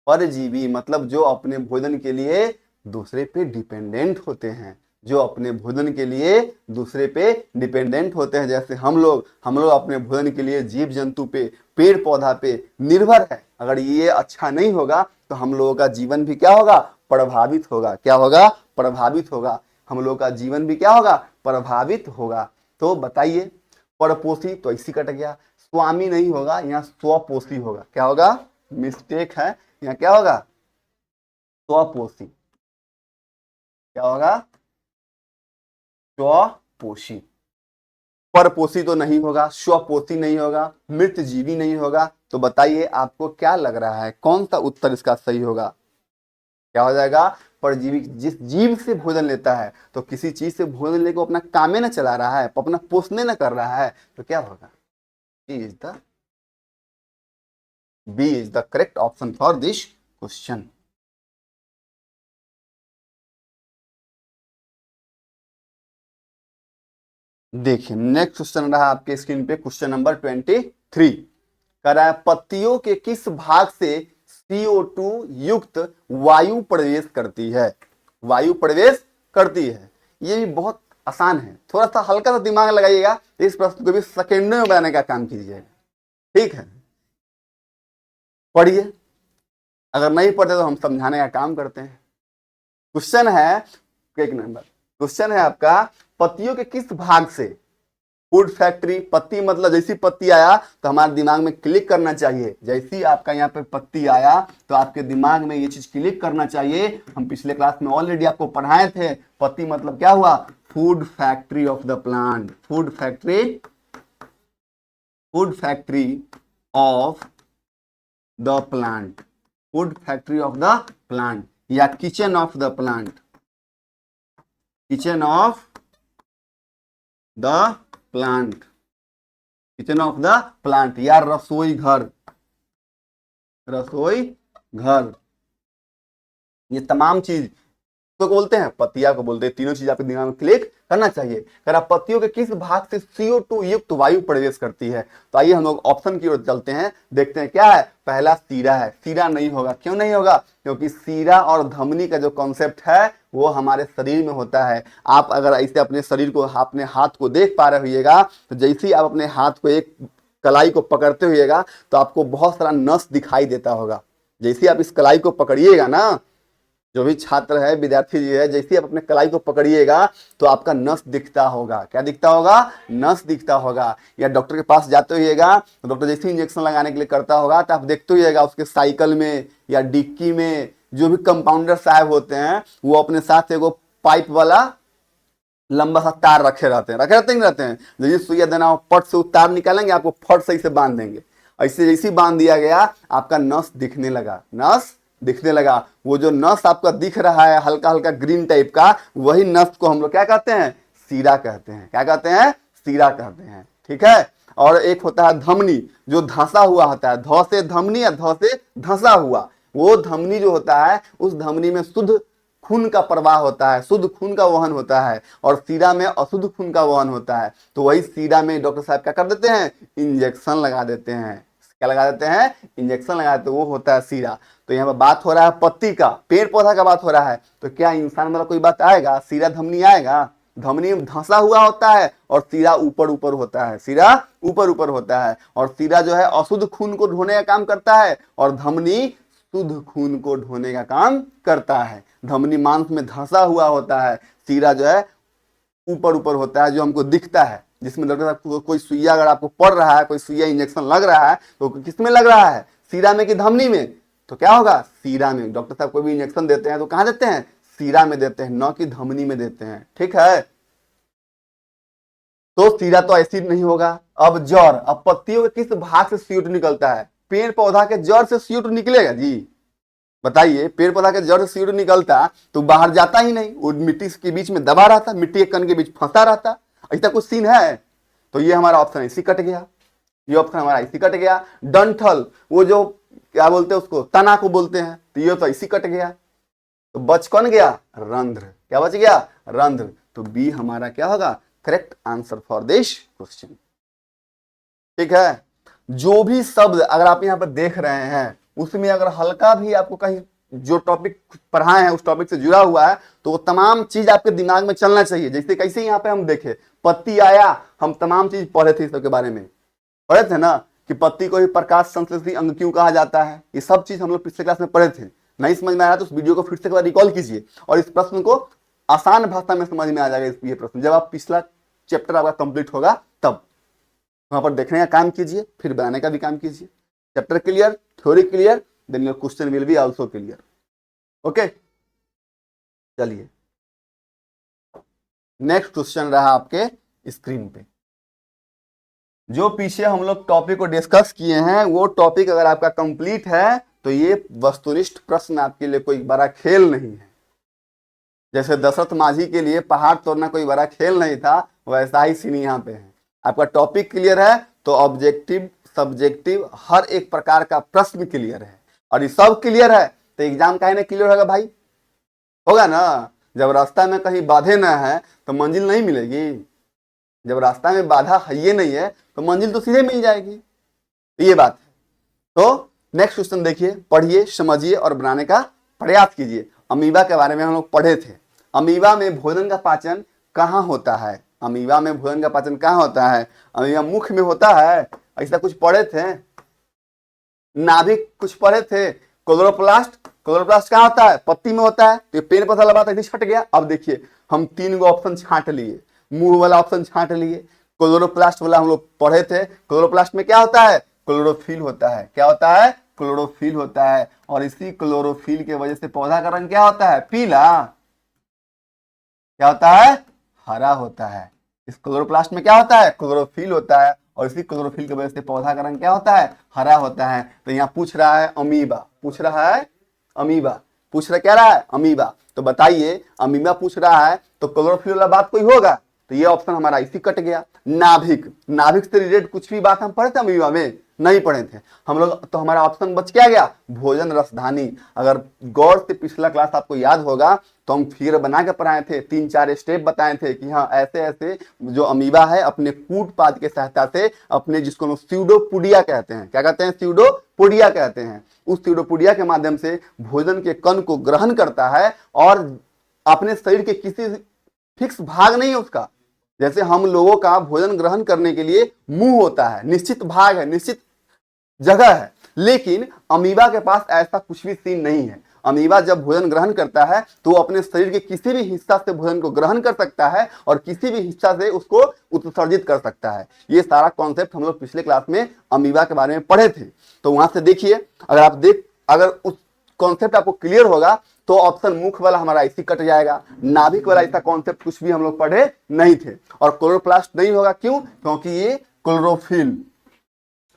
परजीवी मतलब जो अपने भोजन के लिए दूसरे पे डिपेंडेंट होते हैं, जो अपने भोजन के लिए दूसरे पे डिपेंडेंट होते हैं। जैसे हम लोग अपने भोजन के लिए जीव जंतु पे, पेड़ पौधा पे निर्भर है। अगर ये अच्छा नहीं होगा तो हम लोगों का जीवन भी क्या होगा? प्रभावित होगा। क्या होगा? प्रभावित होगा। हम लोग का जीवन भी क्या होगा? प्रभावित होगा। तो बताइए, परपोषी तो इसी कट गया, स्वामी नहीं होगा, यहाँ स्वपोषी होगा। क्या होगा? मिस्टेक है, यहाँ क्या होगा? स्वपोषी। क्या होगा? स्वपोषी। परपोषी तो नहीं होगा, स्वपोषी नहीं होगा, मृत जीवी नहीं होगा। तो बताइए आपको क्या लग रहा है, कौन सा उत्तर इसका सही होगा? क्या हो जाएगा? परजीवी जिस जीव से भोजन लेता है, तो किसी चीज से भोजन लेकर अपना कामे न चला रहा है, अपना पोषणे न कर रहा है, तो क्या होगा? B is the correct option for this question. देखिए नेक्स्ट क्वेश्चन रहा आपके स्क्रीन पे, क्वेश्चन नंबर 23। कह रहा है पत्तियों के किस भाग से CO2 युक्त वायु प्रवेश करती है? वायु प्रवेश करती है। ये भी बहुत आसान है, थोड़ा सा हल्का सा दिमाग लगाइएगा, इस प्रश्न को भी सेकेंडों में बनाने का काम कीजिएगा। ठीक है, पढ़िए, अगर नहीं पढ़ते तो हम समझाने का काम करते हैं। क्वेश्चन है, एक नंबर क्वेश्चन है आपका, पत्तियों के किस भाग से? फूड फैक्ट्री, पत्ती मतलब जैसी पत्ती आया तो हमारे दिमाग में क्लिक करना चाहिए। जैसी आपका यहाँ पे पत्ती आया तो आपके दिमाग में ये चीज क्लिक करना चाहिए। हम पिछले क्लास में ऑलरेडी आपको पढ़ाए थे, पत्ती मतलब क्या हुआ? Food factory of the plant. Food factory, food factory of the plant, food factory of the plant या kitchen of the plant, kitchen of the plant, kitchen of the plant या रसोई घर, रसोई घर, ये तमाम चीज तो बोलते हैं, पत्तियां को बोलते हैं। तीनों चीज आपके दिमाग में क्लिक करना चाहिए। अगर आप पत्तियों के किस भाग से CO2 युक्त वायु प्रवेश करती है, तो आइए हम लोग ऑप्शन की ओर चलते हैं, देखते हैं क्या है। पहला सीरा है। सीरा नहीं होगा, क्यों नहीं होगा? क्योंकि सीरा और धमनी का जो कॉन्सेप्ट है वो हमारे शरीर में होता है। आप अगर ऐसे अपने शरीर को, अपने हाथ को देख पा रहे होइएगा, तो जैसे ही आप अपने हाथ को एक कलाई को पकड़ते होइएगा तो आपको बहुत सारा नस दिखाई देता होगा। जैसे ही आप इस कलाई को पकड़िएगा ना, जो भी छात्र है, विद्यार्थी जी है, जैसे आप अपने कलाई को पकड़िएगा तो आपका नस दिखता होगा। क्या दिखता होगा? नस दिखता होगा। या डॉक्टर के पास जाते होइएगा तो डॉक्टर जैसे इंजेक्शन लगाने के लिए करता होगा तो आप देखते होइएगा उसके साइकिल में या डिक्की में जो भी कंपाउंडर साहब होते हैं वो अपने साथ एगो पाइप वाला लंबा सा तार रखे रहते हैं, नहीं रहते हैं? जैसे सुइया देना हो, पट से तार निकालेंगे, आपको फट सही से बांध देंगे। ऐसे जैसे बांध दिया गया, आपका नस दिखने लगा, नस दिखने लगा। वो जो नस आपका दिख रहा है हल्का हल्का ग्रीन टाइप का, वही नस को हम लोग क्या कहते हैं? सीरा कहते हैं। क्या कहते हैं? सीरा कहते हैं। ठीक है। और एक होता है धमनी, जो धंसा हुआ होता है। ध से धमनी या ध से धंसा हुआ। वो धमनी जो होता है, उस धमनी में शुद्ध खून का प्रवाह होता है, शुद्ध खून का वहन होता है, और सीरा में अशुद्ध खून का वहन होता है। तो वही सीरा में डॉक्टर साहब क्या कर देते हैं? इंजेक्शन लगा देते हैं। क्या लगा देते हैं? इंजेक्शन लगा देते हैं। वो होता है सीरा। तो यहाँ पर बात हो रहा है पत्ती का, पेड़ पौधा का बात हो रहा है। तो क्या इंसान वाला कोई बात आएगा? सीरा धमनी आएगा? धमनी धंसा हुआ होता है और सीरा ऊपर ऊपर होता है। सीरा ऊपर ऊपर होता है, और सीरा जो है अशुद्ध खून को ढोने का काम करता है, और धमनी शुद्ध खून को ढोने का काम करता है। धमनी मांस में धंसा हुआ होता है, सीरा जो है ऊपर ऊपर होता है, जो हमको दिखता है। जिसमें डॉक्टर साहब कोई सुइया अगर आपको पड़ रहा है, कोई सुइया इंजेक्शन लग रहा है, तो किसमें लग रहा है? सीरा में कि धमनी में? तो क्या होगा? सीरा में। डॉक्टर साहब कोई भी इंजेक्शन देते हैं तो कहां देते हैं? सीरा में देते हैं, न कि धमनी में देते हैं। ठीक है। तो सीरा तो ऐसी नहीं होगा। अब जड़, अब पत्तियों के किस भाग से CO2 निकलता है? पेड़ पौधा के जड़ से CO2 निकलेगा जी? बताइए, पेड़ पौधा के जड़ से CO2 निकलता तो बाहर जाता ही नहीं, वो मिट्टी के बीच में दबा रहता, मिट्टी के कण के बीच फंसा रहता। ऐसा कुछ सीन है? तो ये हमारा ऑप्शन इसी कट गया। ये ऑप्शन हमारा इसी कट गया। डंठल, वो जो क्या बोलते हैं उसको, तना को बोलते हैं, तो ये तो इसी कट गया। तो बच कौन गया? रंध्र। क्या बच गया? रंध्र। तो बी हमारा क्या होगा? Correct answer for this question. ठीक है। जो भी शब्द अगर आप यहाँ पर देख रहे हैं उसमें अगर हल्का भी आपको कहीं जो टॉपिक पढ़ाए हैं उस टॉपिक से जुड़ा हुआ है तो वो तमाम चीज आपके दिमाग में चलना चाहिए। जैसे कैसे यहाँ पे हम देखे पत्ती आया, हम तमाम चीज पढ़े थे इसके बारे में, पढ़े थे ना कि पत्ती को ही प्रकाश संश्लेषी अंग क्यों कहा जाता है। ये सब चीज हम लोग पिछले क्लास में पढ़े थे। नहीं समझ में आया तो उस वीडियो को फिर से एक बार रिकॉल कीजिए और इस प्रश्न को आसान भाषा में समझ में आ जाएगा। ये प्रश्न जब आप पिछला चैप्टर आपका कंप्लीट होगा तब वहां पर देखने का काम कीजिए, फिर बनाने का भी काम कीजिए। Chapter clear, theory clear, then your question will be also clear. Okay, चलिए नेक्स्ट क्वेश्चन रहा आपके स्क्रीन पे। जो पीछे हम लोग टॉपिक को डिस्कस किए हैं वो टॉपिक अगर आपका कंप्लीट है तो ये वस्तुनिष्ठ प्रश्न आपके लिए कोई बड़ा खेल नहीं है। जैसे दशरथ माझी के लिए पहाड़ तोड़ना कोई बड़ा खेल नहीं था, वैसा ही सीन यहाँ पे है। आपका टॉपिक क्लियर है तो ऑब्जेक्टिव सब्जेक्टिव हर एक प्रकार का प्रश्न क्लियर है, और ये सब क्लियर है तो एग्जाम काहे ना क्लियर होगा भाई? होगा ना। जब रास्ता में कहीं बाधे ना है तो मंजिल नहीं मिलेगी। जब रास्ता में बाधा है ये नहीं है तो मंजिल तो सीधे मिल जाएगी। ये बात है। तो नेक्स्ट क्वेश्चन देखिए, पढ़िए, समझिए और बनाने का प्रयास कीजिए। अमीबा के बारे में हम लोग पढ़े थे। अमीबा में भोजन का पाचन कहाँ होता है? अमीबा में भोजन का पाचन कहाँ होता है? अमीबा मुख में होता है, ऐसा कुछ पढ़े थे। नाभिक कुछ पढ़े थे। क्लोरोप्लास्ट, क्लोरोप्लास्ट कहाँ होता है? पत्ती में होता है। तो पेड़ पौधा लगा था छट गया। अब देखिए हम 3 गो ऑप्शन छांट लिए, मुंह वाला ऑप्शन छांट लिए, क्लोरोप्लास्ट वाला हम लोग पढ़े थे। क्लोरोप्लास्ट में क्या होता है? क्लोरोफिल होता है। क्या होता है? क्लोरोफिल होता है। और इसी क्लोरोफिल के वजह से पौधा का रंग क्या होता है? पीला। क्या होता है? हरा होता है। इस क्लोरोप्लास्ट में क्या होता है? क्लोरोफिल होता है, और इसी क्लोरोफिल की वजह से पौधा का रंग क्या होता है? हरा होता है। तो यहाँ पूछ रहा है अमीबा, पूछ रहा है अमीबा, पूछ रहा क्या रहा है? अमीबा। तो बताइए अमीबा पूछ रहा है तो क्लोरोफिल वाला बात कोई होगा? तो ये ऑप्शन हमारा इसी कट गया। नाभिक, नाभिक से रिलेटेड कुछ भी बात हम पढ़े थे अमीबा में? नहीं पढ़े थे हम लोग, तो हमारा ऑप्शन बच क्या गया, भोजन रसधानी। अगर गौर से पिछला क्लास आपको याद होगा तो हम फिगर बना के पढ़ाए थे, 3-4 स्टेप बताए थे कि हाँ ऐसे ऐसे जो अमीबा है अपने कूटपाद की सहायता से अपने, जिसको हम स्यूडोपोडिया कहते हैं, क्या कहते हैं, स्यूडोपोडिया कहते हैं, उस स्यूडोपोडिया के माध्यम से भोजन के कण को ग्रहण करता है और अपने शरीर के किसी फिक्स भाग नहीं है उसका। जैसे हम लोगों का भोजन ग्रहण करने के लिए मुंह होता है, निश्चित भाग है, निश्चित जगह है, लेकिन अमीबा के पास ऐसा कुछ भी सीन नहीं है। अमीबा जब भोजन ग्रहण करता है तो वो अपने शरीर के किसी भी हिस्सा से भोजन को ग्रहण कर सकता है और किसी भी हिस्सा से उसको उत्सर्जित कर सकता है। ये सारा कॉन्सेप्ट हम लोग पिछले क्लास में अमीबा के बारे में पढ़े थे, तो वहां से देखिए, अगर उस कॉन्सेप्ट आपको क्लियर होगा तो ऑप्शन मुख वाला हमारा इसी कट जाएगा। नाभिक वाला ऐसा कॉन्सेप्ट कुछ भी हम लोग पढ़े नहीं थे। और क्लोरोप्लास्ट नहीं होगा, क्यों, क्योंकि ये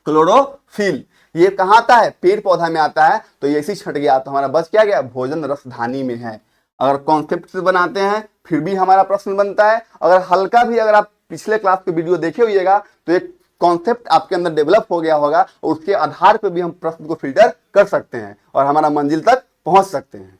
क्लोरोफिल ये कहाँ आता है, पेड़ पौधा में आता है, तो ये इसी छट गया, तो हमारा बच क्या गया, भोजन रसधानी में है। अगर कॉन्सेप्ट से बनाते हैं फिर भी हमारा प्रश्न बनता है, अगर हल्का भी, अगर आप पिछले क्लास के वीडियो देखे होइएगा तो एक कॉन्सेप्ट आपके अंदर डेवलप हो गया होगा और उसके आधार पर भी हम प्रश्न को फिल्टर कर सकते हैं और हमारा मंजिल तक पहुंच सकते हैं।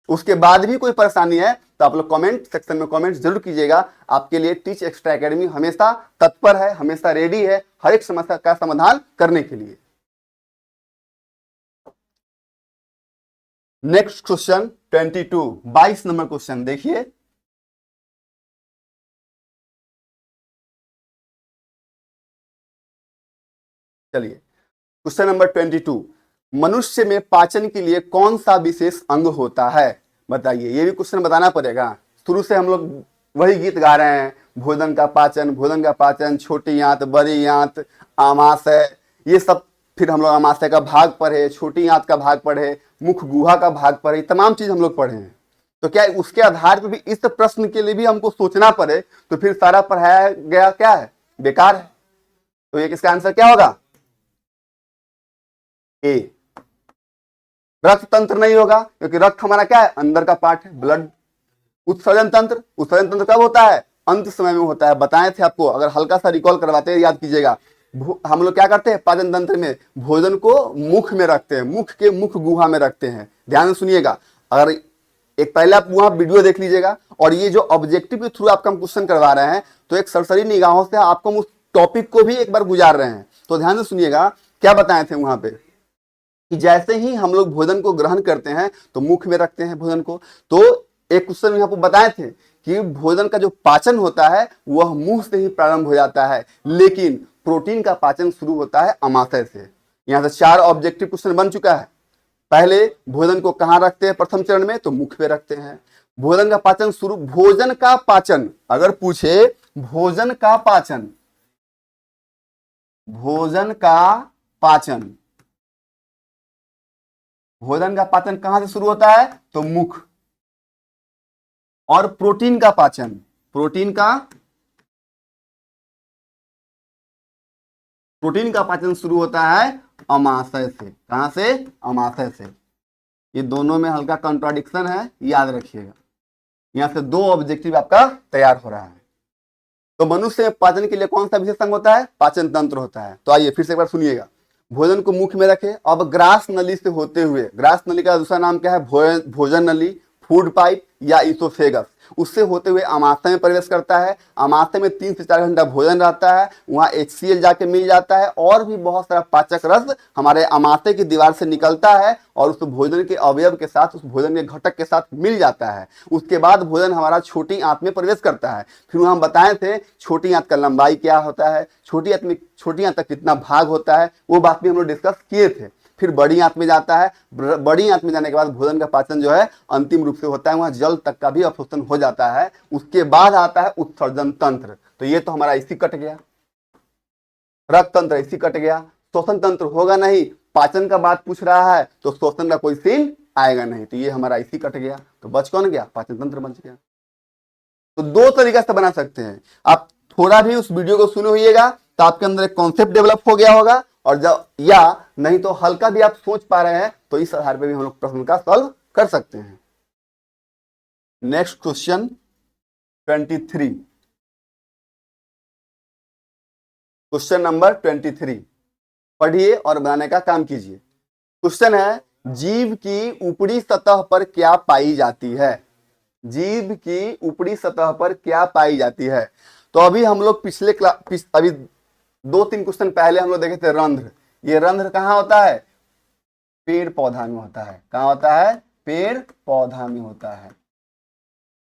उसके बाद भी कोई परेशानी है तो आप लोग कमेंट सेक्शन में कमेंट जरूर कीजिएगा। आपके लिए टीच एक्स्ट्रा एकेडमी हमेशा तत्पर है, हमेशा रेडी है हर एक समस्या का समाधान करने के लिए। नेक्स्ट क्वेश्चन 22 नंबर क्वेश्चन देखिए, चलिए क्वेश्चन नंबर 22, मनुष्य में पाचन के लिए कौन सा विशेष अंग होता है, बताइए। ये भी क्वेश्चन बताना पड़ेगा। शुरू से हम लोग वही गीत गा रहे हैं, भोजन का पाचन, छोटी आंत, बड़ी आंत, आमाशय, ये सब, फिर हम लोग आमाशय का भाग पढ़े, छोटी आंत का भाग पढ़े, मुख गुहा का भाग पढ़े, तमाम चीज हम लोग पढ़े हैं। तो क्या उसके आधार पर भी इस प्रश्न के लिए भी हमको सोचना पड़े तो फिर सारा पढ़ाया गया क्या है, बेकार है। तो ये किसका आंसर क्या होगा, ए। रक्त तंत्र नहीं होगा, क्योंकि रक्त हमारा क्या है, अंदर का पार्ट है, ब्लड। उत्सर्जन तंत्र कब होता है, अंत समय में होता है, बताए थे आपको, अगर हल्का सा रिकॉल करवाते हैं याद कीजिएगा। हम लोग क्या करते हैं पाचन तंत्र में, भोजन को मुख में रखते हैं, मुख के मुख गुहा में रखते हैं। ध्यान से सुनिएगा, अगर एक पहले आप वहां वीडियो देख लीजिएगा, और ये जो ऑब्जेक्टिव के थ्रू आपका हम क्वेश्चन करवा रहे हैं तो एक सरसरी निगाहों से आपको उस टॉपिक को भी एक बार गुजार रहे हैं। तो ध्यान से सुनिएगा क्या बताए थे वहां पे, कि जैसे ही हम लोग भोजन को ग्रहण करते हैं तो मुख में रखते हैं भोजन को। तो एक क्वेश्चन में आपको बताए थे कि भोजन का जो पाचन होता है वह मुंह से ही प्रारंभ हो जाता है, लेकिन प्रोटीन का पाचन शुरू होता है अमाशय से। यहां से 4 ऑब्जेक्टिव क्वेश्चन बन चुका है। पहले भोजन को कहां रखते हैं, प्रथम चरण में तो मुख में रखते हैं। भोजन का पाचन शुरू, भोजन का पाचन अगर पूछे, भोजन का पाचन भोजन का पाचन कहां से शुरू होता है, तो मुख। और प्रोटीन का पाचन शुरू होता है अमाशय से। कहां से, अमाशय से। ये दोनों में हल्का कॉन्ट्राडिक्शन है, याद रखिएगा। यहां से 2 ऑब्जेक्टिव आपका तैयार हो रहा है। तो मनुष्य में पाचन के लिए कौन सा विशेष अंग होता है, पाचन तंत्र होता है। तो आइए फिर से एक बार सुनिएगा, भोजन को मुख में रखे, अब ग्रास नली से होते हुए, ग्रास नली का दूसरा नाम क्या है, भोजन नली, फूड पाइप या इसोफेगस, उससे होते हुए अमाशय में प्रवेश करता है। अमाशय में 3 से 4 घंटा भोजन रहता है, वहां HCl जाके मिल जाता है और भी बहुत सारा पाचक रस हमारे अमाशय की दीवार से निकलता है और उस भोजन के अवयव के साथ, उस भोजन के घटक के साथ मिल जाता है। उसके बाद भोजन हमारा छोटी आंत में प्रवेश करता है। फिर हम बताए थे छोटी आंत का लंबाई क्या होता है, छोटी आंत तक कितना भाग होता है, वो बात भी हम लोग डिस्कस किए थे। फिर बड़ी आंत में जाता है, बड़ी आंत में जाने के बाद भोजन का पाचन जो है अंतिम रूप से होता है, वहां जल तक का भी अवशोषण हो जाता है। उसके बाद आता है उत्सर्जन तंत्र। तो ये तो हमारा इसी कट गया, रक्त तंत्र इसी कट गया। श्वसन तंत्र होगा नहीं, पाचन का बात पूछ रहा है तो श्वसन का कोई सीन आएगा नहीं, तो ये हमारा इसी कट गया। तो बच कौन गया, पाचन तंत्र बच गया। तो 2 तरीका से बना सकते हैं। आप थोड़ा भी उस वीडियो को सुने होइएगा तो आपके अंदर एक कॉन्सेप्ट डेवलप हो गया होगा, और जब या नहीं तो हल्का भी आप सोच पा रहे हैं तो इस आधार पर भी हम लोग प्रश्न का सॉल्व कर सकते हैं। नेक्स्ट क्वेश्चन 23, क्वेश्चन नंबर 23, पढ़िए और बनाने का काम कीजिए। क्वेश्चन है, जीव की ऊपरी सतह पर क्या पाई जाती है? जीव की ऊपरी सतह पर क्या पाई जाती है? तो अभी हम लोग अभी 2-3 क्वेश्चन पहले हम लोग देखे थे रंध्र। ये रंध्र कहाँ होता है? पेड़ पौधा में होता है। कहाँ होता है? पेड़ पौधा में होता है।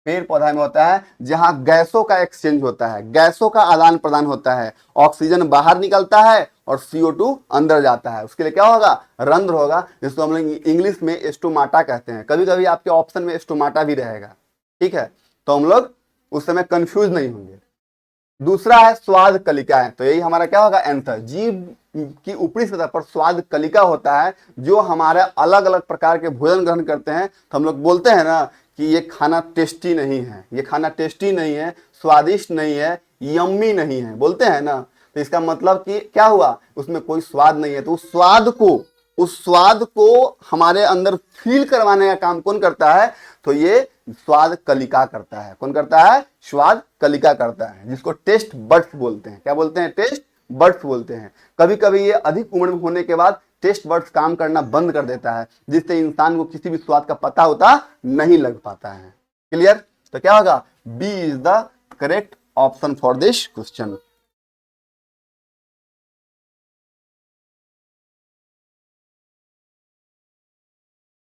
पेड़ पौधा में होता है जहां गैसों का एक्सचेंज होता है, गैसों का आदान प्रदान होता है, ऑक्सीजन बाहर निकलता है और CO2 अंदर जाता है। उसके लिए क्या होगा? रंध्र होगा, जिसको हम लोग इंग्लिश में स्टोमाटा कहते हैं। कभी कभी आपके ऑप्शन में स्टोमाटा भी रहेगा, ठीक है, तो हम लोग उस समय कंफ्यूज नहीं होंगे। दूसरा है स्वाद कलिकाएं, तो यही हमारा क्या होगा? आंसर। जीव की ऊपरी सतह पर स्वाद कलिका होता है, जो हमारे अलग अलग प्रकार के भोजन ग्रहण करते हैं तो हम लोग बोलते हैं ना कि ये खाना टेस्टी नहीं है, ये खाना टेस्टी नहीं है, स्वादिष्ट नहीं है, यम्मी नहीं है, बोलते हैं ना। तो इसका मतलब कि क्या हुआ? उसमें कोई स्वाद नहीं है। तो उस स्वाद को हमारे अंदर फील करवाने का काम कौन करता है? तो ये स्वाद कलिका करता है। कौन करता है? स्वाद कलिका करता है, जिसको टेस्ट बड्स बोलते हैं। क्या बोलते हैं? टेस्ट बड्स बोलते हैं। कभी कभी ये अधिक उम्र में होने के बाद टेस्ट बड्स काम करना बंद कर देता है, जिससे इंसान को किसी भी स्वाद का पता होता नहीं लग पाता है। क्लियर? तो क्या होगा? B is the correct option for this question.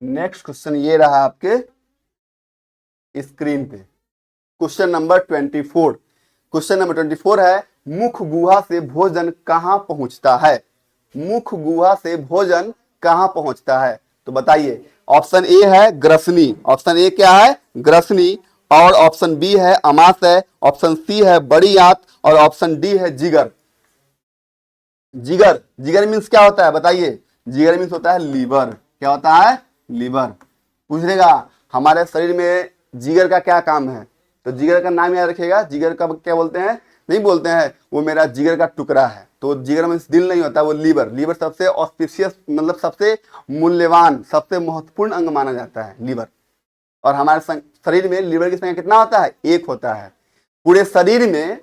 Next question ये रहा आपके स्क्रीन पे, क्वेश्चन नंबर 24। क्वेश्चन नंबर 24 है, मुख गुहा से भोजन कहां पहुंचता है? मुख गुहा से भोजन कहां पहुंचता है? तो बताइए। ऑप्शन ए है ग्रसनी, ऑप्शन ए क्या है? ग्रसनी, और ऑप्शन बी है अमाशय, ऑप्शन सी है बड़ी आंत, और ऑप्शन डी है जिगर। जिगर, जिगर मीन्स क्या होता है बताइए? जिगर मीन्स होता है लीवर। क्या होता है? लीवर। पूछेगा हमारे शरीर में जिगर का क्या काम है, तो जिगर का नाम याद रखिएगा। जिगर का क्या बोलते हैं? नहीं बोलते हैं वो मेरा जिगर का टुकड़ा है, तो जिगर में दिल नहीं होता, वो लीवर। लीवर सबसे ऑस्पिशियस, मतलब सबसे मूल्यवान, सबसे महत्वपूर्ण अंग माना जाता है लीवर। और हमारे शरीर में लीवर की संख्या कितना होता है? 1 होता है। पूरे शरीर में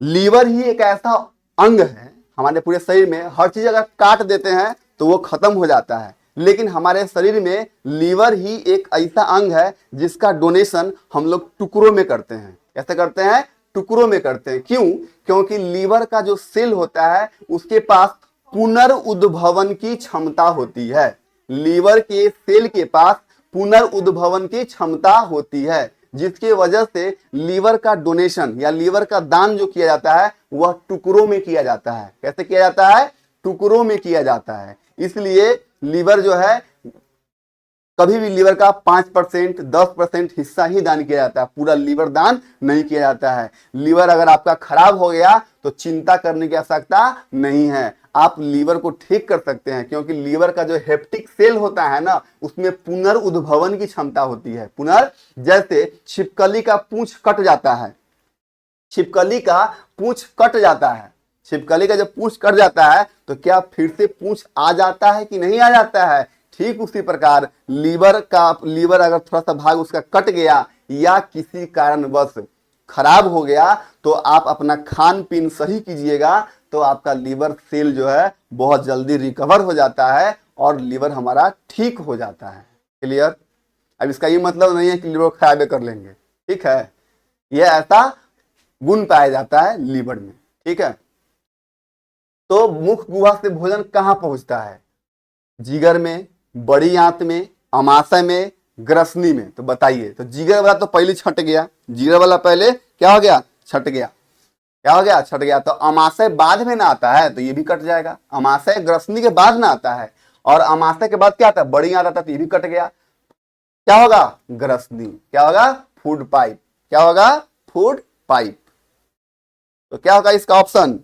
लीवर ही एक ऐसा अंग है, हमारे पूरे शरीर में हर चीज अगर काट देते हैं तो वो खत्म हो जाता है, लेकिन हमारे शरीर में लीवर ही एक ऐसा अंग है जिसका डोनेशन हम लोग टुकड़ों में करते हैं। कैसे करते हैं? टुकड़ों में करते हैं। क्यों? क्योंकि लीवर का जो सेल होता है उसके पास पुनर्उद्भवन की क्षमता होती है। लीवर के सेल के पास पुनर्उद्भवन की क्षमता होती है, जिसकी वजह से लीवर का डोनेशन या लीवर का दान जो किया जाता है वह टुकड़ों में किया जाता है। कैसे किया जाता है? टुकड़ों में किया जाता है। इसलिए लीवर जो है, कभी भी लीवर का 5%, 10% हिस्सा ही दान किया जाता है, पूरा लीवर दान नहीं किया जाता है। लीवर अगर आपका खराब हो गया तो चिंता करने की आवश्यकता नहीं है, आप लीवर को ठीक कर सकते हैं, क्योंकि लीवर का जो हेप्टिक सेल होता है ना, उसमें पुनर्उद्भवन की क्षमता होती है। जैसे छिपकली का पूंछ कट जाता है, छिपकली का पूंछ कट जाता है, छिपकली का जब पूंछ कट जाता है तो क्या फिर से पूंछ आ जाता है कि नहीं आ जाता है? ठीक उसी प्रकार लीवर अगर थोड़ा सा भाग उसका कट गया या किसी कारणवश खराब हो गया तो आप अपना खान पीन सही कीजिएगा, तो आपका लीवर सेल जो है बहुत जल्दी रिकवर हो जाता है और लीवर हमारा ठीक हो जाता है। क्लियर? अब इसका ये मतलब नहीं है कि लीवर खराब कर लेंगे, ठीक है, यह ऐसा गुण पाया जाता है लीवर में, ठीक है। तो मुख गुहा से भोजन कहां पहुंचता है? जिगर में, बड़ी आंत में, अमाशय में, ग्रसनी में। तो बताइए। तो जिगर वाला तो पहले छट गया, जिगर वाला पहले क्या हो गया? छट गया। क्या हो गया? छट गया। तो अमाशय बाद में ना आता है तो ये भी कट जाएगा। अमाशय ग्रसनी के बाद ना आता है, और अमाशय के बाद क्या आता है? बड़ी आंत आता है, तो ये भी कट गया। क्या होगा? ग्रसनी। क्या होगा? Food pipe. क्या होगा? Food pipe. तो क्या होगा इसका option?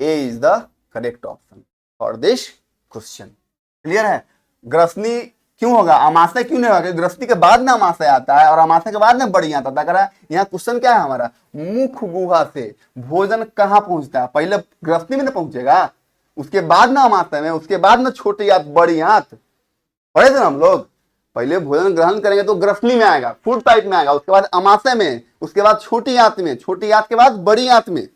A is the correct option for this question. Clear है? ग्रसनी क्यों होगा? अमाशय क्यों नहीं होगा? ग्रसनी के बाद ना अमाशय आता है और अमाशय के बाद ना बड़ी आता है। यहाँ क्वेश्चन क्या है हमारा? मुख गुहा से भोजन कहां पहुंचता है? पहले ग्रसनी में ना पहुंचेगा, उसके बाद ना अमाशय में, उसके बाद ना छोटी आंत, बड़ी आंत। पढ़े थे ना हम लोग? पहले भोजन ग्रहण करेंगे तो ग्रसनी में आएगा, फूड पाइप में आएगा, उसके बाद अमाशय में, उसके बाद छोटी आंत में, छोटी आंत के बाद बड़ी आंत में।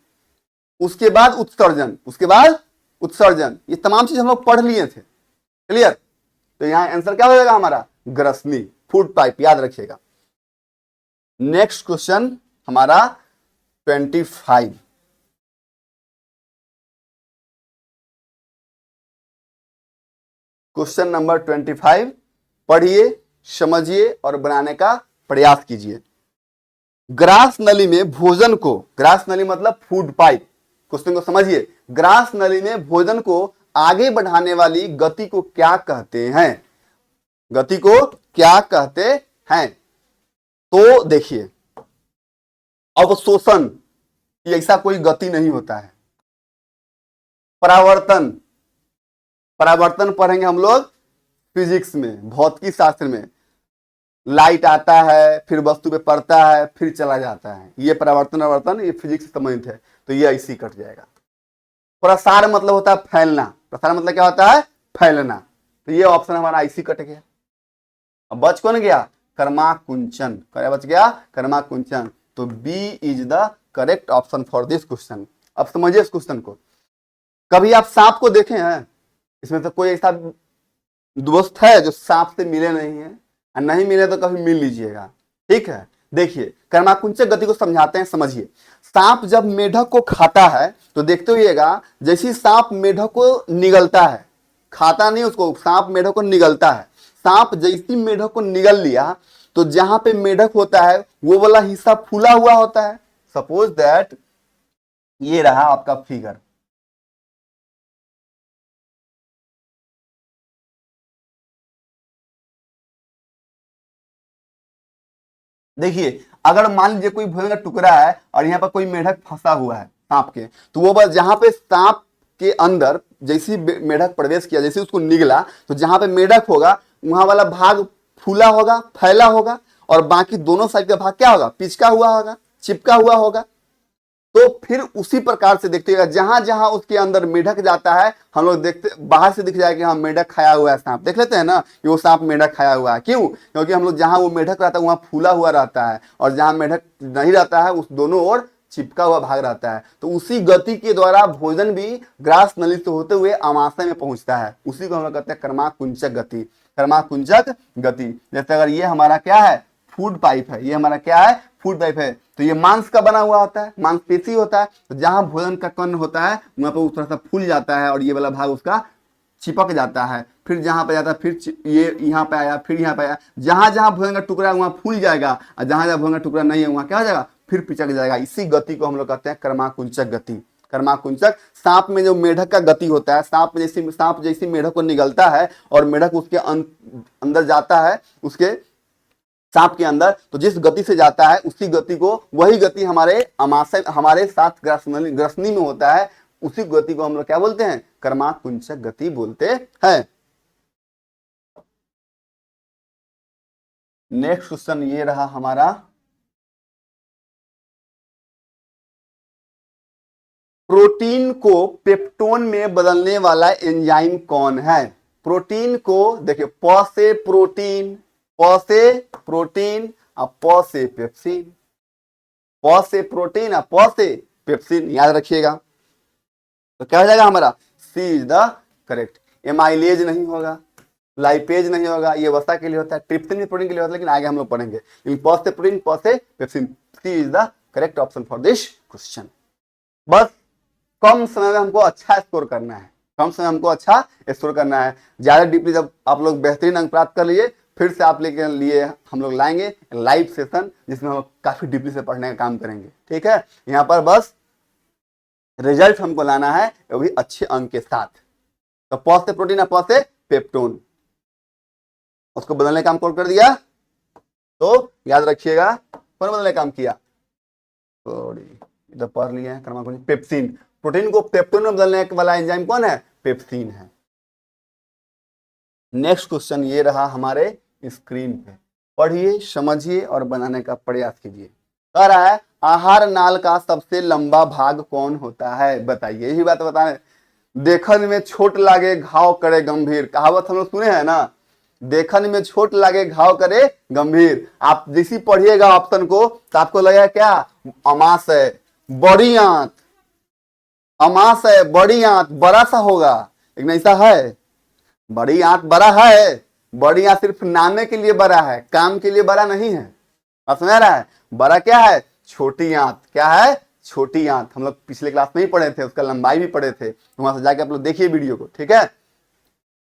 उसके बाद उत्सर्जन, उसके बाद उत्सर्जन, ये तमाम चीज हम लोग पढ़ लिए थे। क्लियर? तो यहां आंसर क्या हो जाएगा हमारा? ग्रसनी, फूड पाइप, याद रखिएगा। नेक्स्ट क्वेश्चन हमारा 25। क्वेश्चन नंबर 25 पढ़िए, समझिए और बनाने का प्रयास कीजिए। ग्रास नली में भोजन को, ग्रास नली मतलब फूड पाइप, क्वेश्चन को समझिए। ग्रास नली में भोजन को आगे बढ़ाने वाली गति को क्या कहते हैं? गति को क्या कहते हैं? तो देखिए, अवशोषण, ऐसा कोई गति नहीं होता है। परावर्तन, परावर्तन पढ़ेंगे हम लोग फिजिक्स में, भौतिकी शास्त्र में। लाइट आता है, फिर वस्तु पे पड़ता है, फिर चला जाता है, ये परावर्तन आवर्तन, ये फिजिक्स से संबंधित है, तो ये ऐसे ही कट जाएगा। प्रसार मतलब होता है फैलना, प्रसार मतलब क्या होता है? फैलना, तो ये ऑप्शन हमारा ऐसे कट गया। अब बच कौन गया? कर्माकुंचन, क्या बच गया? कर्माकुंचन। तो B is the correct option for this question. अब समझिए इस क्वेश्चन को। कभी आप सांप को देखे हैं? इसमें तो कोई ऐसा दोस्त है जो सांप से मिले नहीं है, और नहीं मिले तो कभी मिल लीजिएगा, ठीक है। देखिए, कर्माकुंचक गति को समझाते हैं, समझिए। सांप जब मेढक को खाता है तो देखते होइएगा, जैसे सांप मेढक को निगलता है, खाता नहीं उसको, सांप मेढक को निगलता है। सांप जैसी मेढक को निगल लिया तो जहां पे मेढक होता है वो वाला हिस्सा फूला हुआ होता है। सपोज दैट ये रहा आपका फिगर, देखिए, अगर मान लीजिए कोई भोजन का टुकड़ा है और यहाँ पर कोई मेढक फंसा हुआ है सांप के, तो वो बस जहां पे सांप के अंदर जैसी मेढक प्रवेश किया, जैसे उसको निगला, तो जहां पे मेढक होगा वहां वाला भाग फूला होगा, फैला होगा, और बाकी दोनों साइड का भाग क्या होगा? पिचका हुआ होगा, चिपका हुआ होगा। तो फिर उसी प्रकार से देखते हैं, जहां जहां उसके अंदर मेढक जाता है, हम लोग देखते बाहर से दिख जाएगा कि हाँ मेढक खाया हुआ है सांप, देख लेते हैं ना कि वो सांप मेढक खाया हुआ है। क्यों? क्योंकि हम लोग जहां वो मेढक रहता है वहां फूला हुआ रहता है, और जहां मेढक नहीं रहता है उस दोनों ओर चिपका हुआ भाग रहता है। तो उसी गति के द्वारा भोजन भी ग्रास नली से होते हुए आमाशय में पहुंचता है, उसी को हम लोग कहते हैं कर्माकुंचक गति। कर्माकुंचक गति। जैसे अगर ये हमारा क्या है? फूड पाइप है, ये हमारा क्या है? फूड पाइप है। तो ये मांस का बना हुआ होता है, मांसपेशी होता है, तो जहां भोजन का कण होता है वहां पर उस तरह से फूल जाता है और ये वाला भाग उसका चिपक जाता है। फिर जहां पे जाता है, फिर ये यहाँ पे आया, फिर यहाँ पे आया, जहां जहां भोजन का टुकड़ा है वहां फूल जाएगा, और जहां जहां भोजन का टुकड़ा नहीं है वहां क्या हो जाएगा? फिर पिचक जाएगा। इसी गति को हम लोग कहते हैं कर्माकुंचक गति। कर्माकुंचक। सांप में जो मेढक का गति होता है, सांप जैसी मेढक को निगलता है और मेढक उसके अंदर जाता है, उसके सांप के अंदर, तो जिस गति से जाता है उसी गति को, वही गति हमारे आमाशय, हमारे साथ ग्रसनी में होता है, उसी गति को हम लोग क्या बोलते हैं? कर्माकुंचक गति बोलते हैं। नेक्स्ट क्वेश्चन ये रहा हमारा, प्रोटीन को पेप्टोन में बदलने वाला एंजाइम कौन है? प्रोटीन को देखिए, प से प्रोटीन, प से प्रोटीन और प से पेप्सिन, प से प्रोटीन और प से पेप्सिन, याद रखिएगा। तो क्या हो जाएगा हमारा? सी इज द करेक्ट। एमाइलेज नहीं होगा, लाइपेज नहीं होगा, ये वसा के लिए होता है, ट्रिप्सिन भी प्रोटीन के लिए होता है, लेकिन आगे हम लोग पढ़ेंगे। लेकिन प से प्रोटीन, प से pepsin, C is the correct option for this question. बस कम समय में हमको अच्छा स्कोर करना है, कम समय हमको अच्छा स्कोर करना है। ज्यादा डीपली जब आप लोग बेहतरीन अंक प्राप्त कर लिए, फिर से आप लेके लिए हम लोग लाएंगे लाइव सेशन, जिसमें हम काफी डीपली से पढ़ने का काम करेंगे, ठीक है। यहाँ पर बस रिजल्ट हमको लाना है, वो भी अच्छे अंक के साथ। तो प से प्रोटीन और प से पेप्टोन, उसको बदलने का काम कौन कर दिया? तो याद रखिएगा, कौन बदलने का काम किया? इधर पढ़ लिया है, पेप्सिन। प्रोटीन को पेप्टोन में बदलने वाला एंजाइम कौन है? पेप्सिन है। नेक्स्ट क्वेश्चन ये रहा हमारे स्क्रीन पे, पढ़िए, समझिए और बनाने का प्रयास कीजिए। कह रहा है, आहार नाल का सबसे लंबा भाग कौन होता है? बताइए, यही बात बताने। देखन में छोट लागे घाव करे गंभीर, कहावत हम लोग सुने हैं ना, देखन में छोट लागे घाव करे गंभीर। आप जैसी पढ़िएगा ऑप्शन को तो आपको लगेगा क्या? अमाशय, बड़ी आंत, अमाशय बड़ी आंत बड़ा सा होगा, लेकिन ऐसा है? बड़ी आंत बड़ा है? बड़ी आंत सिर्फ नामे के लिए बड़ा है, काम के लिए बड़ा नहीं है। आप समझ रहा है? बड़ा क्या है? छोटी आंत। क्या है? छोटी आंत। हम लोग पिछले क्लास में ही पढ़े थे, उसका लंबाई भी पढ़े थे, वहां से जाके आप लोग देखिए वीडियो को, ठीक है।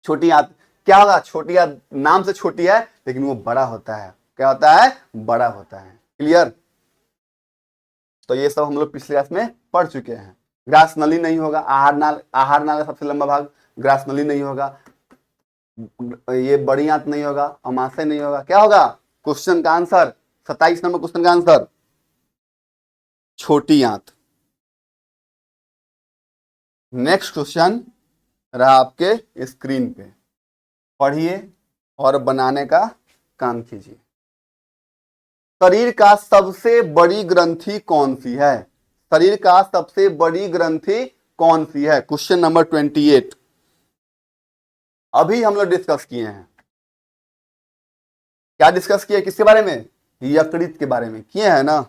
छोटी आंत क्या होगा? छोटी आंत नाम से छोटी है, लेकिन वो बड़ा होता है। क्या होता है? बड़ा होता है। क्लियर? तो ये सब हम लोग पिछले क्लास में पढ़ चुके हैं। ग्रास नली नहीं होगा, आहार नाल, आहार नाल का सबसे लंबा भाग ग्रास नली नहीं होगा, ये बड़ी आंत नहीं होगा, अमाशय नहीं होगा। क्या होगा? क्वेश्चन का आंसर 27 नंबर क्वेश्चन का आंसर छोटी आंत। नेक्स्ट क्वेश्चन रहा आपके स्क्रीन पे, पढ़िए और बनाने का काम कीजिए। शरीर का सबसे बड़ी ग्रंथि कौन सी है? शरीर का सबसे बड़ी ग्रंथि कौन सी है? क्वेश्चन नंबर 28 अभी हम लोग डिस्कस किए हैं। क्या डिस्कस किए? किसके बारे में? यकृत के बारे में किए हैं ना।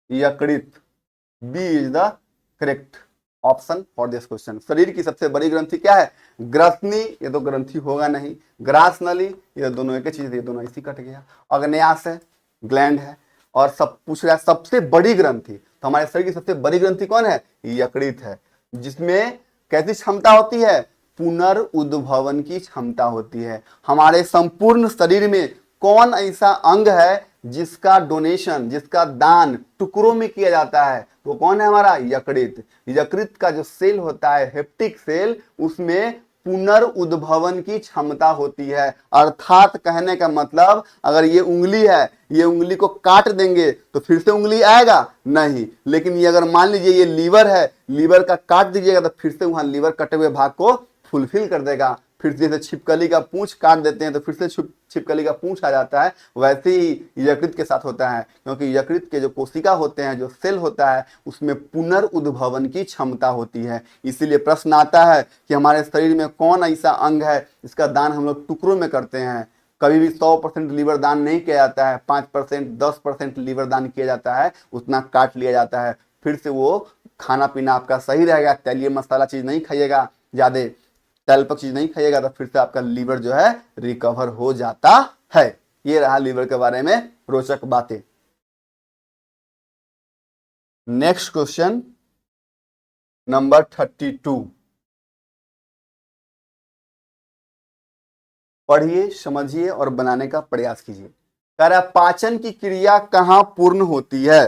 यकृत, B is the correct option for this question. शरीर की सबसे बड़ी ग्रंथि क्या है? ग्रसनी, ये तो ग्रंथि होगा नहीं। ग्रास नली, ये दोनों एक ही चीज, ये दोनों इसी कट गया। अग्न्याशय ग्लैंड है। और सब पूछ रहा है सबसे बड़ी ग्रंथि, तो हमारे शरीर की सबसे बड़ी ग्रंथि कौन है? यकृत है, जिसमें कैसी क्षमता होती है? पुनर्उद्भवन की क्षमता होती है। हमारे संपूर्ण शरीर में कौन ऐसा अंग है जिसका डोनेशन, जिसका दान टुकड़ों में किया जाता है? वो कौन है? हमारा यकृत। यकृत का जो सेल होता है, हेप्टिक सेल, उसमें पुनर्उद्भवन की क्षमता होती है। अर्थात कहने का मतलब, अगर ये उंगली है, ये उंगली को काट देंगे तो फिर से उंगली आएगा नहीं, लेकिन ये अगर मान लीजिए ये लीवर है, लीवर का काट दीजिएगा तो फिर से वहां लीवर कटे हुए भाग को फुलफिल कर देगा। फिर जैसे छिपकली का पूंछ काट देते हैं तो फिर से छिपकली का पूंछ आ जाता है, वैसे ही यकृत के साथ होता है। क्योंकि यकृत के जो कोशिका होते हैं, जो सेल होता है, उसमें पुनर्उद्भवन की क्षमता होती है। इसीलिए प्रश्न आता है कि हमारे शरीर में कौन ऐसा अंग है जिसका दान हम लोग टुकड़ों में करते हैं। कभी भी 100% लीवर दान नहीं किया जाता है, 5% 10% लीवर दान किया जाता है, उतना काट लिया जाता है। फिर से वो खाना पीना आपका सही रहेगा, तैलीय मसाला चीज नहीं खाइएगा, ज्यादा तैलपक चीज नहीं खाइएगा, तो फिर से आपका लीवर जो है रिकवर हो जाता है। ये रहा लीवर के बारे में रोचक बातें। नेक्स्ट क्वेश्चन नंबर 32 पढ़िए, समझिए और बनाने का प्रयास कीजिए। कह रहा है पाचन की क्रिया कहां पूर्ण होती है?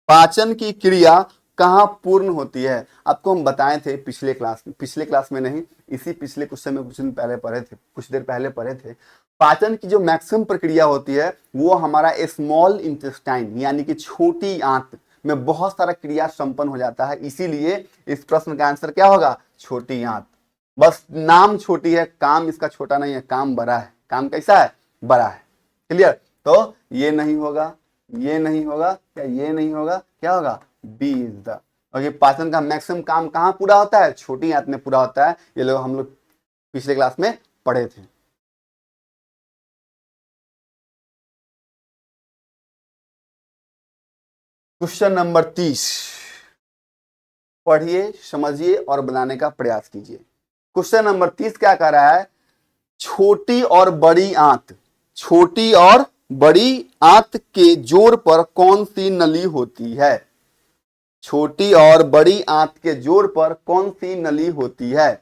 पाचन की क्रिया कहां पूर्ण होती है? आपको हम बताए थे पिछले क्लास में नहीं, इसी पिछले क्वेश्चन में कुछ दिन पहले पढ़े थे, कुछ देर पहले पढ़े थे। पाचन की जो मैक्सिमम प्रक्रिया होती है वो हमारा स्मॉल इंटेस्टाइन यानी कि छोटी आंत में बहुत सारा क्रिया संपन्न हो जाता है। इसीलिए इस प्रश्न का आंसर क्या होगा? छोटी आंत। बस नाम छोटी है, काम इसका छोटा नहीं है, काम बड़ा है। काम कैसा है? बड़ा है। क्लियर? तो ये नहीं होगा, ये नहीं होगा, क्या ये नहीं होगा? क्या होगा? B is the. और ये पाचन का मैक्सिमम काम कहां पूरा होता है? छोटी आंत में पूरा होता है। ये लोग हम लोग पिछले क्लास में पढ़े थे। क्वेश्चन नंबर 30 पढ़िए, समझिए और बनाने का प्रयास कीजिए। क्वेश्चन नंबर 30 क्या कह रहा है? छोटी और बड़ी आंत, छोटी और बड़ी आंत के जोड़ पर कौन सी नली होती है? छोटी और बड़ी आंत के जोड़ पर कौन सी नली होती है?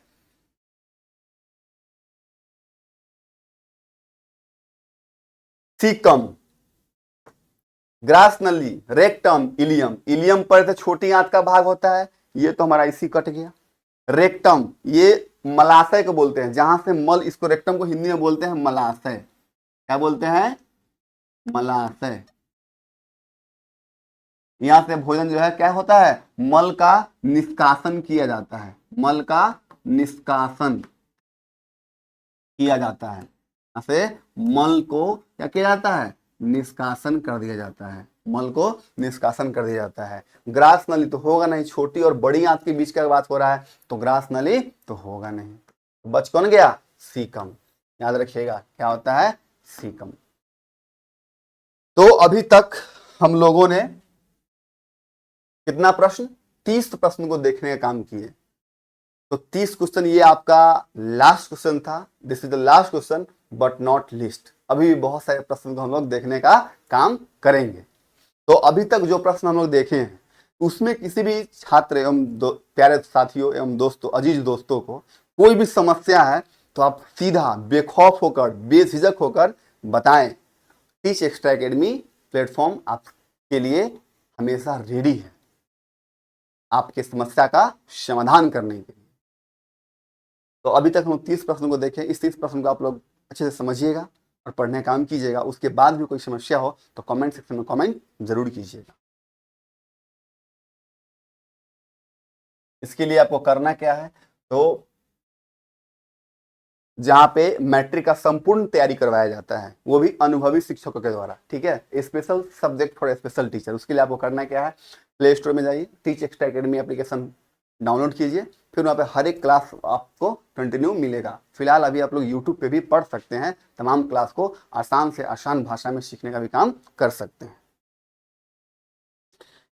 सीकम, ग्रास नली, रेक्टम, इलियम। इलियम पर तो छोटी आंत का भाग होता है, ये तो हमारा इसी कट गया। रेक्टम, ये मलाशय को बोलते हैं, जहां से मल, इसको रेक्टम को हिंदी में बोलते हैं मलाशय। क्या बोलते हैं? मलाशय। यहां से भोजन जो है क्या होता है? मल का निष्कासन किया जाता है, मल का निष्कासन किया जाता है। यहां से मल को क्या किया जाता है? निष्कासन कर दिया जाता है, मल को निष्कासन कर दिया जाता है। ग्रास नली तो होगा नहीं, छोटी और बड़ी आंत के बीच का बात हो रहा है, तो ग्रास नली तो होगा नहीं। बच कौन गया? सीकम। याद रखिएगा क्या होता है? सीकम। तो अभी तक हम लोगों ने कितना प्रश्न, 30 प्रश्न को देखने का काम किए। तो 30 क्वेश्चन ये आपका लास्ट क्वेश्चन था। This is the last question but not list. अभी भी बहुत सारे प्रश्न को हम लोग देखने का काम करेंगे। तो अभी तक जो प्रश्न हम लोग देखे हैं उसमें किसी भी छात्र एवं प्यारे साथियों एवं दोस्तों, अजीज दोस्तों को कोई भी समस्या है तो आप सीधा बेखौफ होकर, बेझिझक होकर बताएं। टीच एक्स्ट्रा एकेडमी प्लेटफॉर्म आपके लिए हमेशा रेडी है आपके समस्या का समाधान करने के लिए। तो अभी तक हम 30 प्रश्नों को देखें। इस 30 प्रश्न को आप लोग अच्छे से समझिएगा और पढ़ने का काम कीजिएगा। उसके बाद भी कोई समस्या हो तो कमेंट सेक्शन में कमेंट जरूर कीजिएगा। इसके लिए आपको करना क्या है, तो जहां पे मैट्रिक का संपूर्ण तैयारी करवाया जाता है वो भी अनुभवी शिक्षकों के द्वारा, ठीक है, special subject for special teacher. उसके लिए आपको करना क्या है, प्ले स्टोर में जाइए, teach extra academy application download कीजिए, फिर वहाँ पे हर एक क्लास आपको कंटिन्यू मिलेगा। फिलहाल अभी आप लोग यूट्यूब पे भी पढ़ सकते हैं, तमाम क्लास को आसान से आसान भाषा में सीखने का भी काम कर सकते हैं।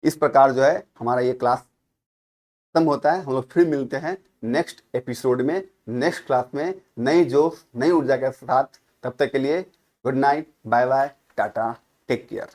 इस प्रकार जो है हमारा ये क्लास खत्म होता है। हम लोग फिर मिलते हैं नेक्स्ट एपिसोड में, नेक्स्ट क्लास में, नई जोश नई ऊर्जा के साथ। तब तक के लिए good night, bye bye, tata, take care.